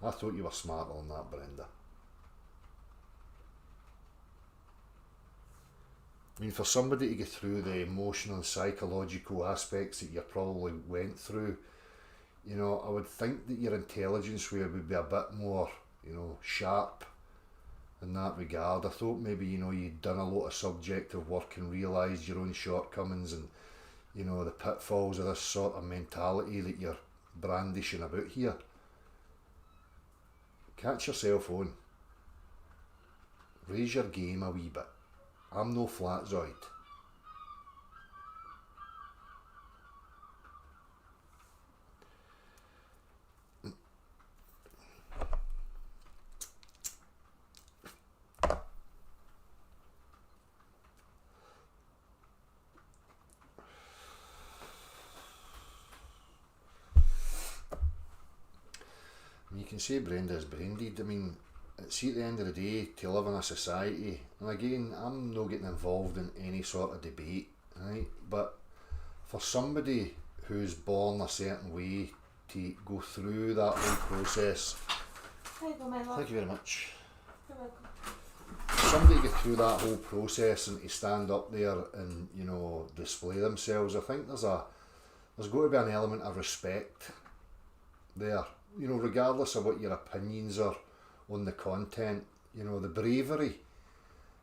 I thought you were smarter than that, Brenda. I mean, for somebody to get through the emotional and psychological aspects that you probably went through, you know, I would think that your intelligence would be a bit more, you know, sharp in that regard. I thought maybe, you know, you'd done a lot of subjective work and realised your own shortcomings and, you know, the pitfalls of this sort of mentality that you're brandishing about here. catch yourself on. Raise your game a wee bit. I'm no flatzoid. You can say Brenda's brain-dead. I mean, see, at the end of the day, to live in a society, and again, I'm not getting involved in any sort of debate, right? But for somebody who's born a certain way to go through that whole process, Thank you very much. You're welcome. Somebody to get through that whole process and to stand up there and, you know, display themselves, I think there's got to be an element of respect there. You know, regardless of what your opinions are on the content, you know, the bravery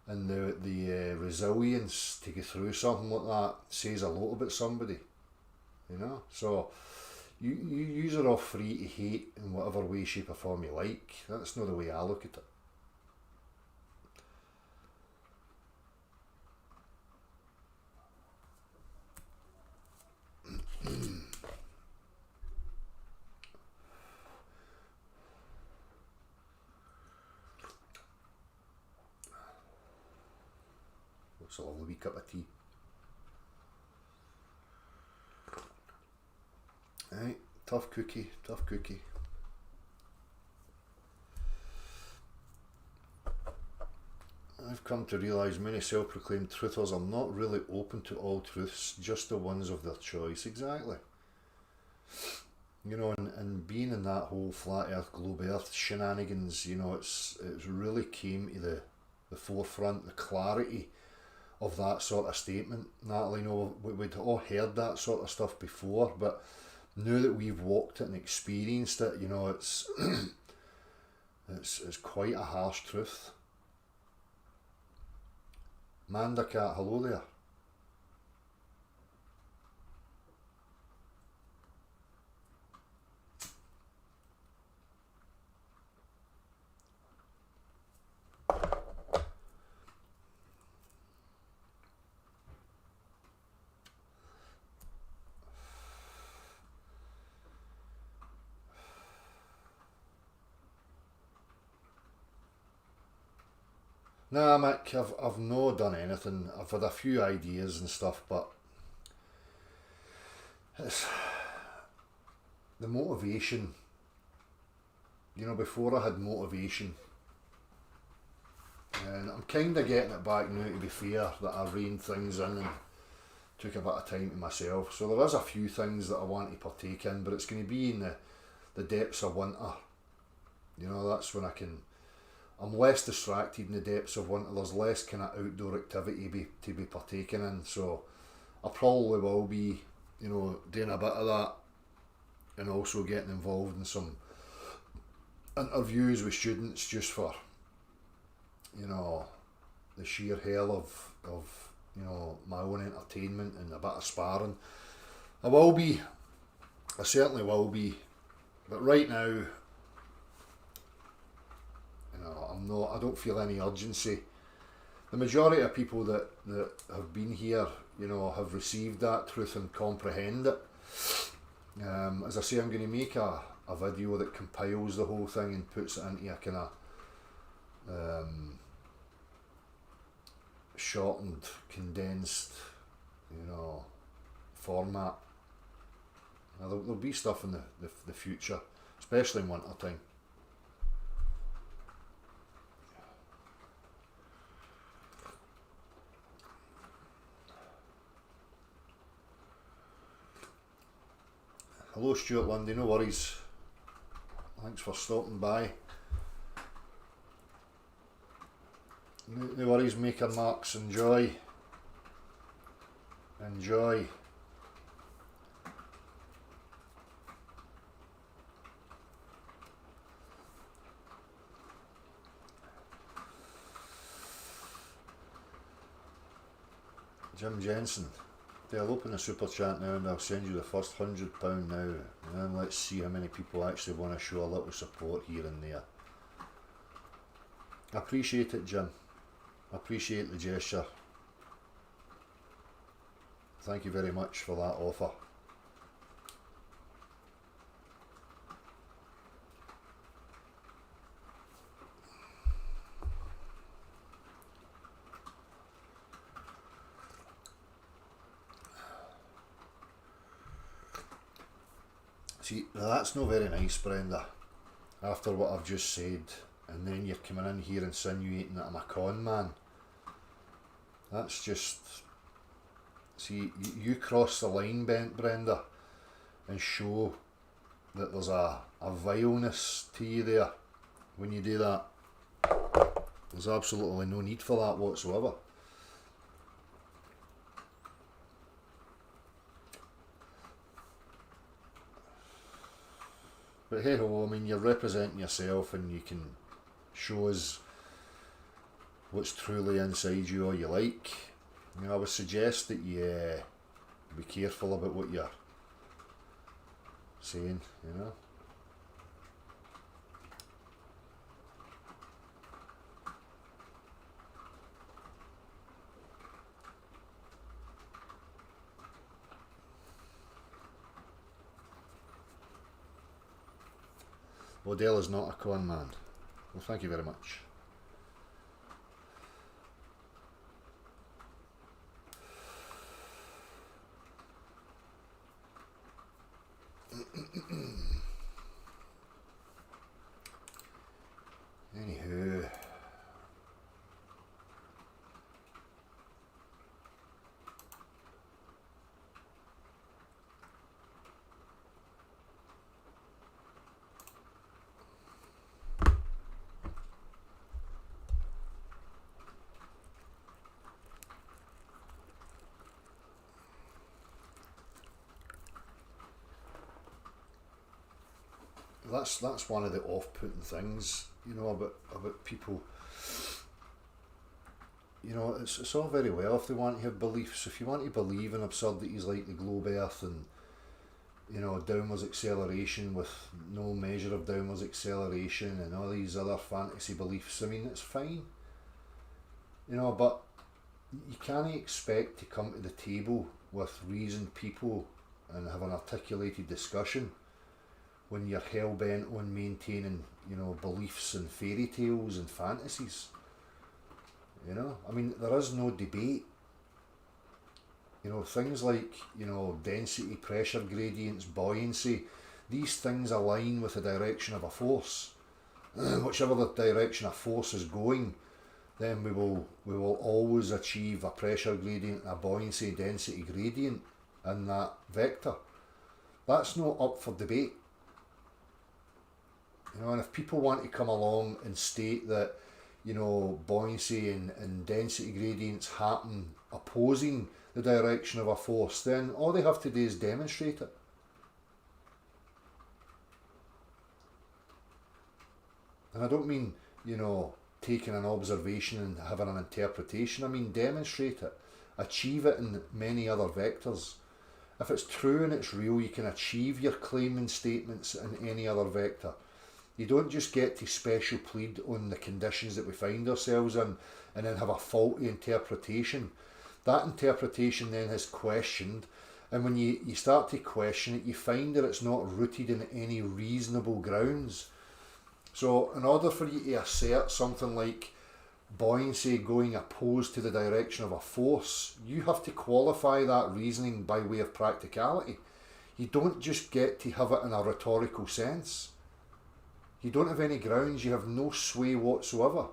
and the resilience to go through something like that says a lot about somebody, you know. So you are all free to hate in whatever way, shape or form you like. That's not the way I look at it. It's a lovely wee cup of tea. Right, tough cookie, tough cookie. I've come to realise many self-proclaimed truthers are not really open to all truths, just the ones of their choice. Exactly. You know, and being in that whole flat earth, globe earth shenanigans, you know, it's really came to the forefront, the clarity of that sort of statement. Natalie, you know, we'd all heard that sort of stuff before, but now that we've walked it and experienced it, you know, it's it's quite a harsh truth. Manda Cat, hello there. Nah, Mick, I've no done anything. I've had a few ideas and stuff, but it's the motivation. You know, before I had motivation, and I'm kind of getting it back now, to be fair, that I reined things in and took a bit of time to myself. So there is a few things that I want to partake in, but it's going to be in the depths of winter. You know, that's when I'm less distracted in the depths of winter. There's less kind of outdoor activity to be partaking in, so I probably will be, you know, doing a bit of that, and also getting involved in some interviews with students just for, you know, the sheer hell of you know, my own entertainment and a bit of sparring. I certainly will be, but right now, you know, I don't feel any urgency. The majority of people that have been here, you know, have received that truth and comprehend it. As I say, I'm going to make a video that compiles the whole thing and puts it into a kind of shortened, condensed, you know, format. Now, there'll be stuff in the future, especially in winter time. Hello Stuart Lundy, no worries. Thanks for stopping by. No worries, Maker Marks, enjoy. Enjoy. Jim Jensen. I'll open a super chat now and I'll send you the first £100 now, and then let's see how many people actually want to show a little support here and there. I appreciate it, Jim. I appreciate the gesture. Thank you very much for that offer. See, now that's not very nice, Brenda, after what I've just said, and then you're coming in here insinuating that I'm a con man. That's just... See, you cross the line, Brenda, and show that there's a vileness to you there when you do that. There's absolutely no need for that whatsoever. But hey ho, I mean, you're representing yourself and you can show us what's truly inside you or you like. You know, I would suggest that you be careful about what you're saying, you know. Odell is not a con man. Well, thank you very much. Anywho, that's one of the off-putting things, you know, about people. You know, it's all very well if they want to have beliefs. If you want to believe in absurdities like the globe earth and, you know, downwards acceleration with no measure of downwards acceleration and all these other fantasy beliefs, I mean, it's fine. You know, but you can't expect to come to the table with reasoned people and have an articulated discussion when you're hell-bent on maintaining, you know, beliefs and fairy tales and fantasies. You know, I mean, there is no debate. You know, things like, you know, density, pressure gradients, buoyancy, these things align with the direction of a force. Whichever the direction a force is going, then we will always achieve a pressure gradient, a buoyancy density gradient in that vector. That's not up for debate. You know, and if people want to come along and state that, you know, buoyancy and density gradients happen opposing the direction of a force, then all they have to do is demonstrate it. And I don't mean, you know, taking an observation and having an interpretation. I mean, demonstrate it. Achieve it in many other vectors. If it's true and it's real, you can achieve your claim and statements in any other vector. You don't just get to special plead on the conditions that we find ourselves in and then have a faulty interpretation. That interpretation then is questioned, and when you start to question it, you find that it's not rooted in any reasonable grounds. So in order for you to assert something like buoyancy going opposed to the direction of a force, you have to qualify that reasoning by way of practicality. You don't just get to have it in a rhetorical sense. You don't have any grounds, you have no sway whatsoever.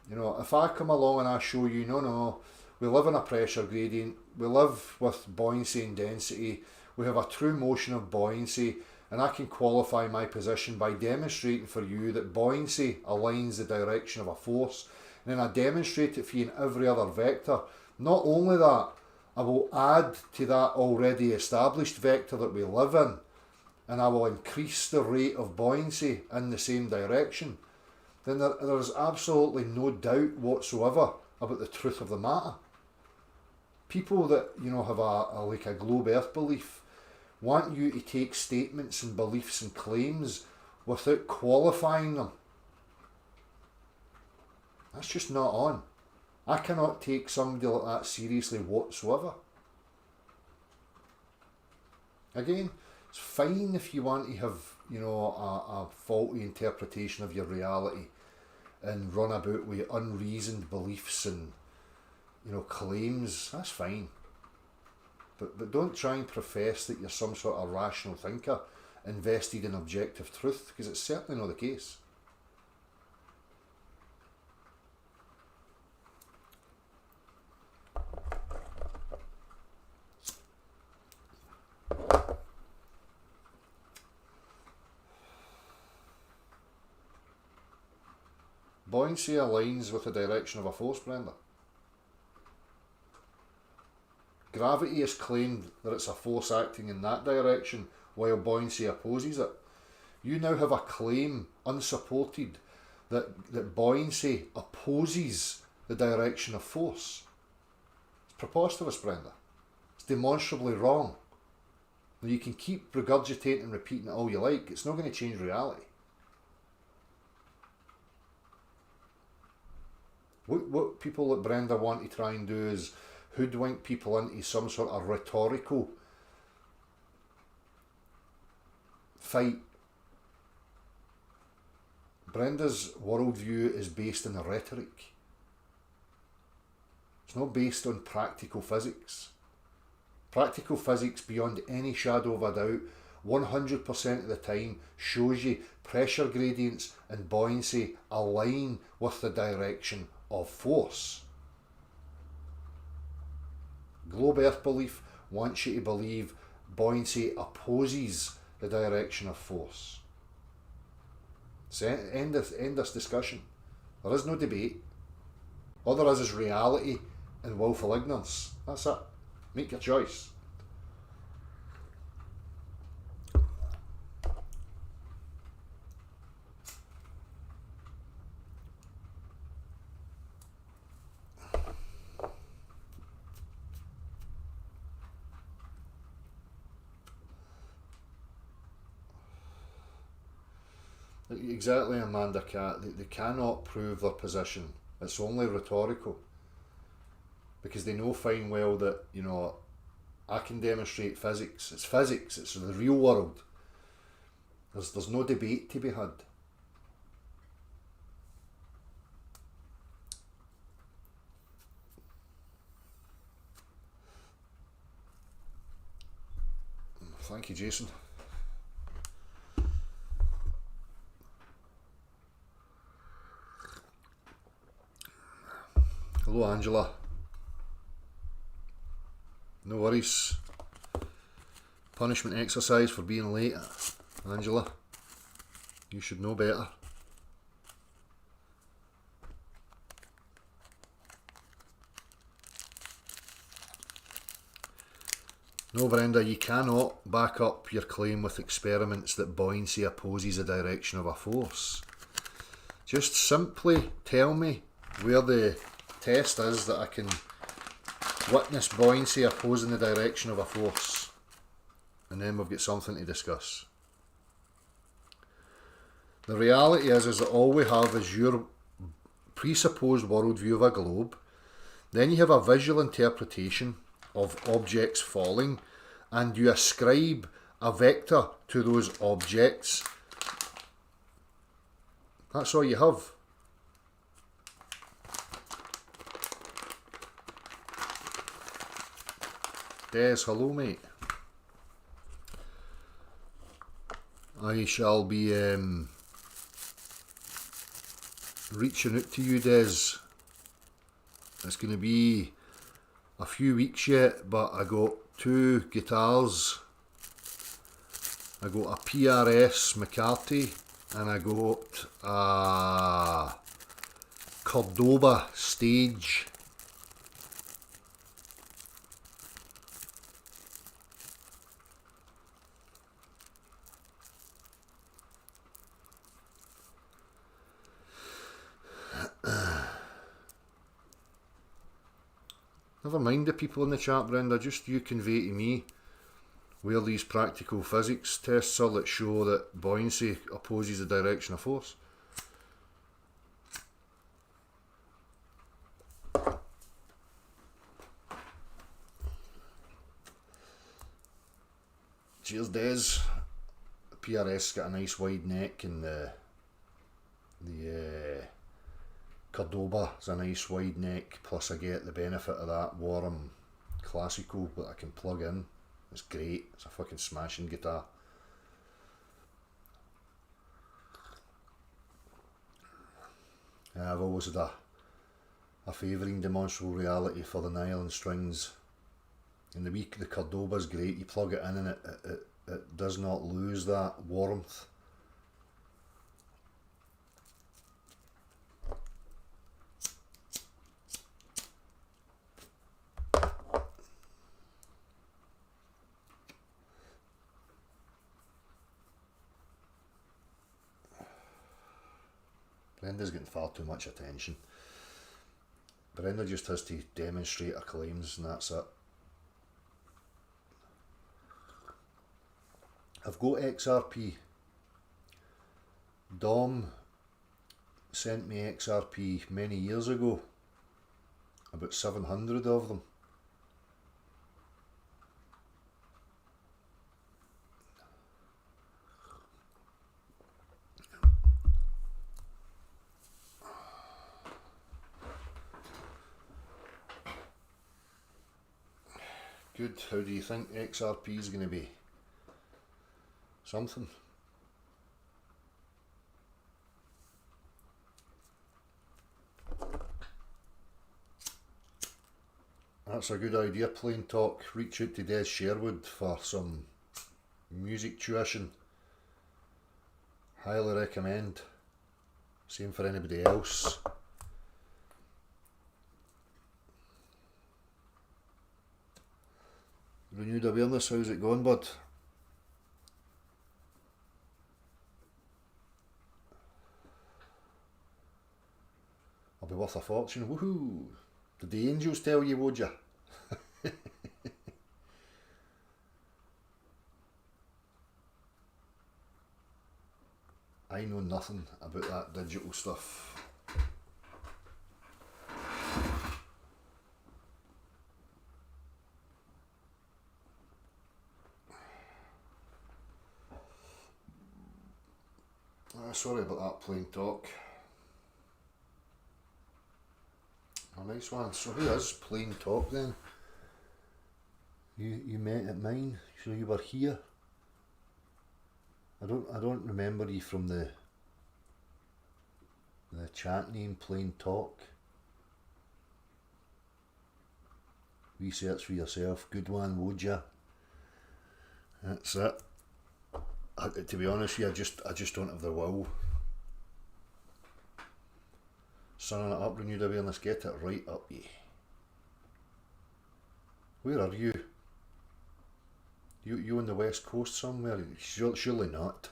You know, if I come along and I show you, no, we live in a pressure gradient, we live with buoyancy and density, we have a true motion of buoyancy, and I can qualify my position by demonstrating for you that buoyancy aligns the direction of a force, and then I demonstrate it for you in every other vector. Not only that, I will add to that already established vector that we live in, and I will increase the rate of buoyancy in the same direction. Then there's absolutely no doubt whatsoever about the truth of the matter. People that, you know, have like a globe earth belief want you to take statements and beliefs and claims without qualifying them. That's just not on. I cannot take somebody like that seriously whatsoever. Again, it's fine if you want to have, you know, a faulty interpretation of your reality and run about with unreasoned beliefs and, you know, claims. That's fine. But don't try and profess that you're some sort of rational thinker invested in objective truth, because it's certainly not the case. Buoyancy aligns with the direction of a force, Brenda. Gravity is claimed that it's a force acting in that direction, while buoyancy opposes it. You now have a claim, unsupported, that buoyancy opposes the direction of force. It's preposterous, Brenda. It's demonstrably wrong. Now, you can keep regurgitating and repeating it all you like, it's not going to change reality. What people like Brenda want to try and do is hoodwink people into some sort of rhetorical fight. Brenda's worldview is based in rhetoric. It's not based on practical physics. Practical physics, beyond any shadow of a doubt, 100% of the time shows you pressure gradients and buoyancy align with the direction of force. Globe Earth belief wants you to believe buoyancy opposes the direction of force. So end this discussion. There is no debate. All there is reality and willful ignorance. That's it. Make your choice. Exactly, Amanda Cat. They cannot prove their position. It's only rhetorical. Because they know fine well that, you know, I can demonstrate physics. It's physics. It's the real world. There's no debate to be had. Thank you, Jason. Hello, Angela. No worries. Punishment exercise for being late, Angela. You should know better. No, Brenda, you cannot back up your claim with experiments that buoyancy opposes the direction of a force. Just simply tell me where the test is that I can witness buoyancy opposing the direction of a force, and then we've got something to discuss. The reality is that all we have is your presupposed worldview of a globe. Then you have a visual interpretation of objects falling, and you ascribe a vector to those objects. That's all you have. Des, hello mate. I shall be reaching out to you, Des. It's going to be a few weeks yet, but I got 2 guitars. I got a PRS McCarthy and I got a Cordoba Stage. Never mind the people in the chat, Brenda, just you convey to me where these practical physics tests are that show that buoyancy opposes the direction of force. Cheers, Des. PRS got a nice wide neck, and the Cordoba's a nice wide neck, plus I get the benefit of that warm classical that I can plug in. It's great. It's a fucking smashing guitar. I've always had a favouring demonstrable reality for the nylon strings. And the Cordoba's great. You plug it in and it does not lose that warmth. Brenda's getting far too much attention. Brenda just has to demonstrate her claims and that's it. I've got XRP. Dom sent me XRP many years ago. About 700 of them. Good. How do you think XRP is going to be? Something. That's a good idea, Plain Talk. Reach out to Des Sherwood for some music tuition. Highly recommend. Same for anybody else. Renewed awareness, how's it going, bud? I'll be worth a fortune, woohoo! Did the angels tell you, would ya? I know nothing about that digital stuff. Sorry about that, Plain Talk. A nice one. So who is Plain Talk then? You met at mine, so you were here. I don't remember you from the chat name Plain Talk. Research for yourself. Good one, would ya? That's it. To be honest with you, I just don't have the will. Sunning it up, renewed awareness, get it right up ye. Where are you? You on the west coast somewhere? Surely not.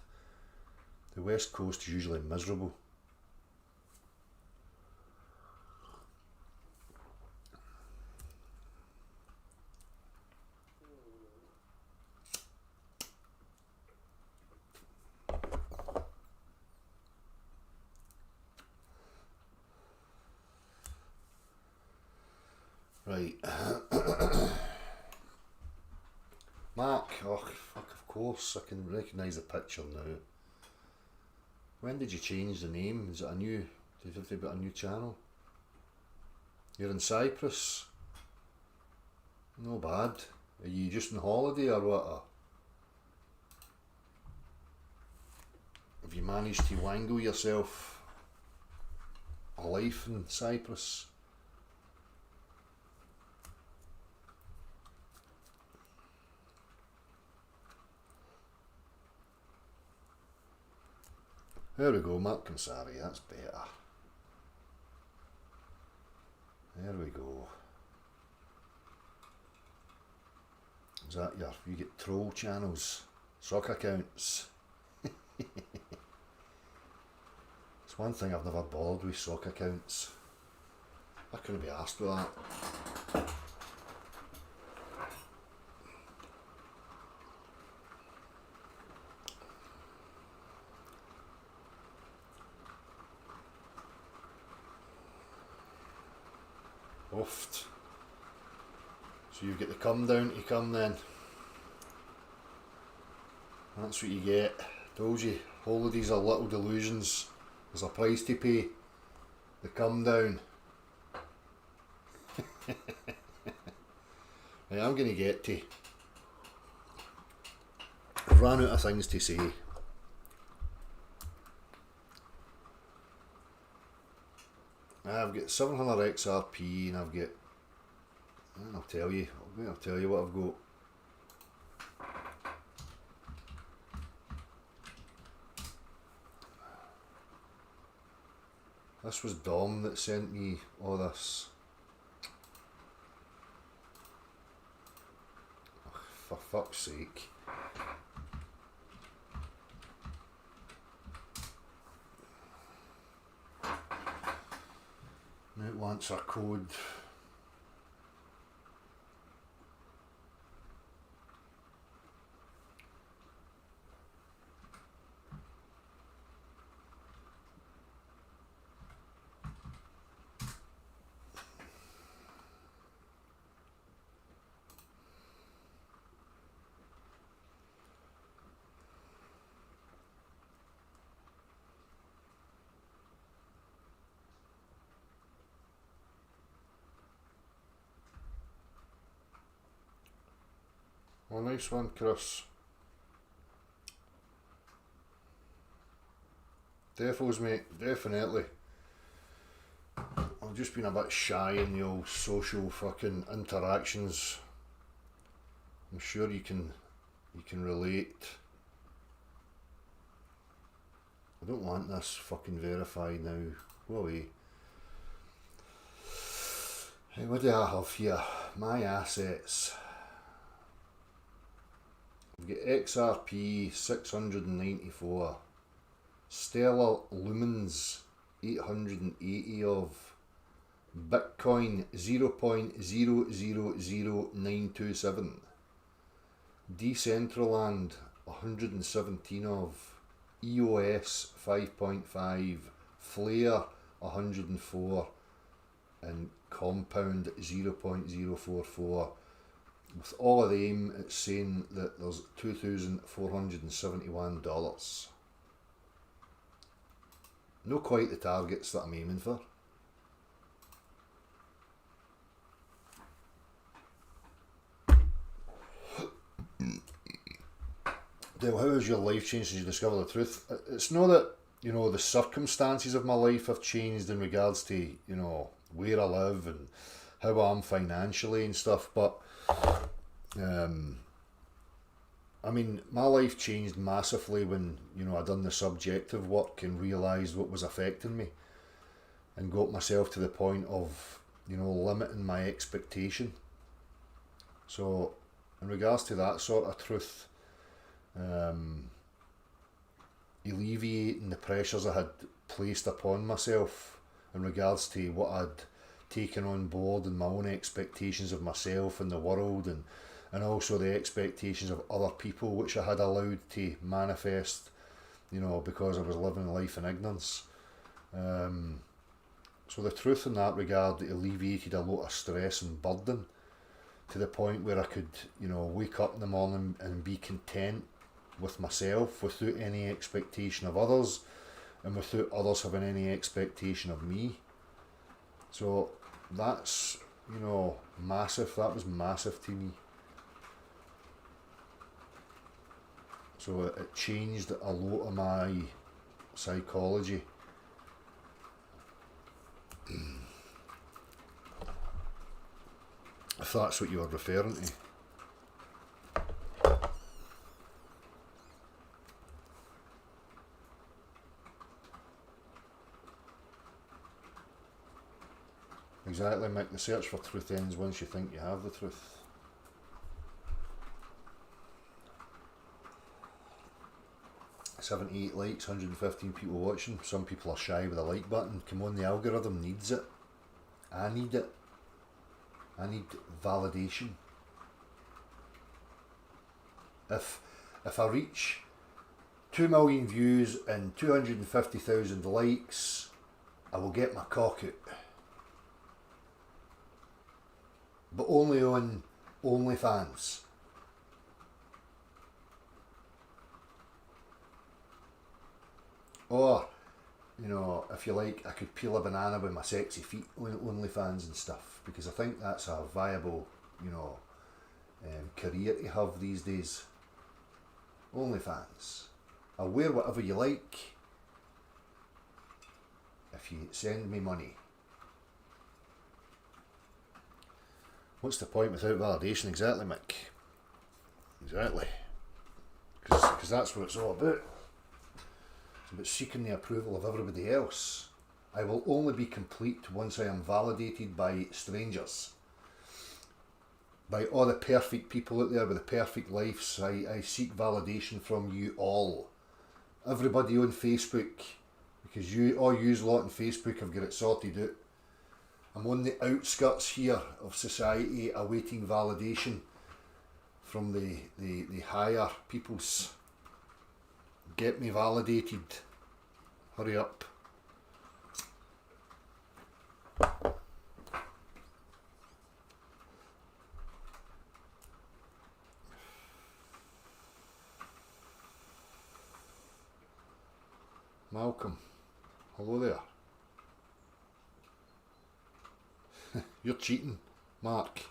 The west coast is usually miserable. Right. Mark, oh fuck, of course, I can recognise the picture now. When did you change the name? Is it a new, did you have to put a new channel? You're in Cyprus? No bad. Are you just on holiday or what? Have you managed to wangle yourself a life in Cyprus? There we go, Mark Consari, that's better. There we go. Is that you get troll channels, sock accounts. It's one thing I've never bothered with, sock accounts. I couldn't be asked with that. Oft. So you get the come down to come then. That's what you get. Told you, holidays are little delusions. There's a price to pay. The come down. Right, I'm going to get to. I've ran out of things to say. I've got 700 XRP and I've got, I'll tell you what I've got. This was Dom that sent me all this. Oh, for fuck's sake. Now it wants our code. Oh, nice one, Chris. Defos, mate, definitely. I've just been a bit shy in the old social fucking interactions. I'm sure you can relate. I don't want this fucking verified now. Go away. Hey, what do I have here? My assets. We've got XRP 694, Stellar Lumens 880 of, Bitcoin 0.000927, Decentraland 117 of, EOS 5.5, Flare 104, and Compound 0.044. With all of them, it's saying that there's $2,471. Not quite the targets that I'm aiming for. Dale, how has your life changed since you discovered the truth? It's not that, the circumstances of my life have changed in regards to, where I live and how I am financially and stuff, but I mean, my life changed massively when, I done the subjective work and realised what was affecting me and got myself to the point of, limiting my expectation. So, in regards to that sort of truth, alleviating the pressures I had placed upon myself in regards to what I'd taken on board and my own expectations of myself and the world, and also the expectations of other people which I had allowed to manifest, because I was living life in ignorance. So the truth in that regard alleviated a lot of stress and burden to the point where I could, wake up in the morning and be content with myself without any expectation of others and without others having any expectation of me. So that's, massive. That was massive to me. So it changed a lot of my psychology. If that's what you were referring to. Exactly, Mick. The search for truth ends once you think you have the truth. $78 likes, 115 people watching. Some people are shy with the like button. Come on, the algorithm needs it. I need it. I need validation. If I reach 2 million views and 250,000 likes, I will get my cock out. but only on OnlyFans. Or, you know, if you like, I could peel a banana with my sexy feet on OnlyFans and stuff, because I think that's a viable, you know, career to have these days. OnlyFans. I'll wear whatever you like if you send me money. What's the point without validation? Exactly, Mick. Exactly. Because that's what it's all about. It's about seeking the approval of everybody else. I will only be complete once I am validated by strangers. By all the perfect people out there with the perfect lives. I seek validation from you all. Everybody on Facebook. Because all you lot on Facebook have got it sorted out. I'm on the outskirts here of society awaiting validation from the higher peoples. Get me validated. Hurry up. Malcolm, hello there. You're cheating, Mark.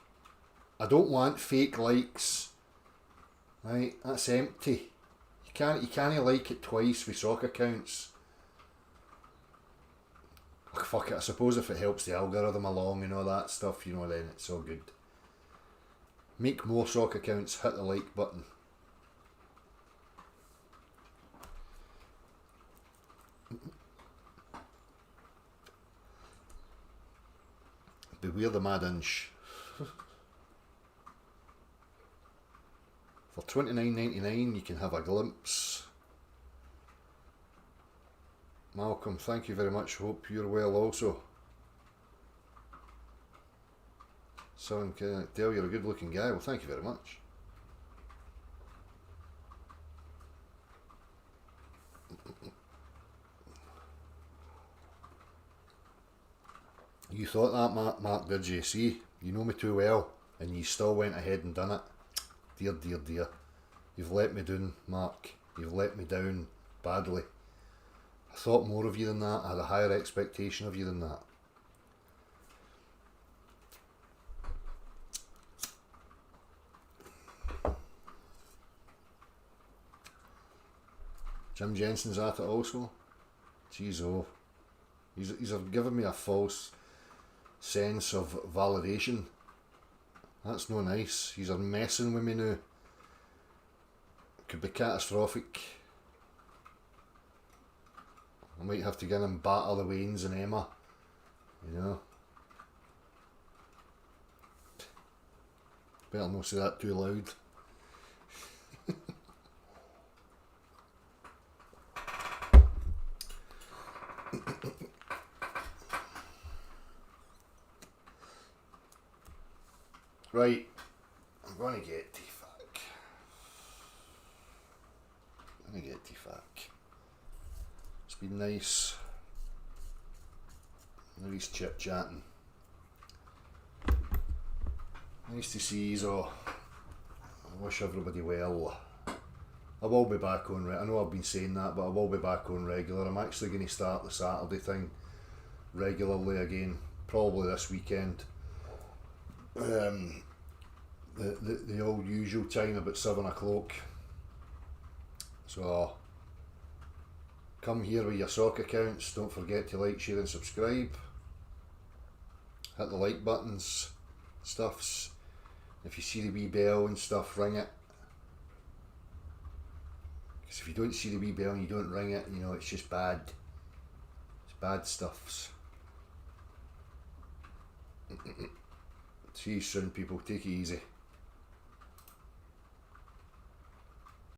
I don't want fake likes. Right, that's empty. You can't like it twice with sock accounts. Oh, fuck it, I suppose if it helps the algorithm along and all that stuff, you know, then it's all good. Make more sock accounts, hit the like button. Beware the mad inch. For $29.99 you can have a glimpse. Malcolm, thank you very much. Hope you're well also. Someone can tell you're a good looking guy. Well, thank you very much. You thought that, Mark, did you? See, you know me too well, and you still went ahead and done it. Dear, dear, dear. You've let me down, Mark. You've let me down badly. I thought more of you than that. I had a higher expectation of you than that. Jim Jensen's at it also. Jeez, oh. He's given me a false sense of validation. That's no nice. He's messing with me now. Could be catastrophic. I might have to get him batter the Waynes and Emma. You know. Better not say that too loud. Right, I'm going to get T-Fac. It's been nice. Nice chit-chatting. Nice to see you all. I wish everybody well. I will be back on, I know I've been saying that, but I will be back on regular. I'm actually going to start the Saturday thing regularly again, probably this weekend. The old usual time, about 7 o'clock. So come here with your sock accounts. Don't forget to like, share and subscribe. Hit the like buttons, stuffs. If you see the wee bell and stuff, ring it. Because if you don't see the wee bell and you don't ring it, you know, it's just bad. It's bad stuffs. See you soon, people. Take it easy.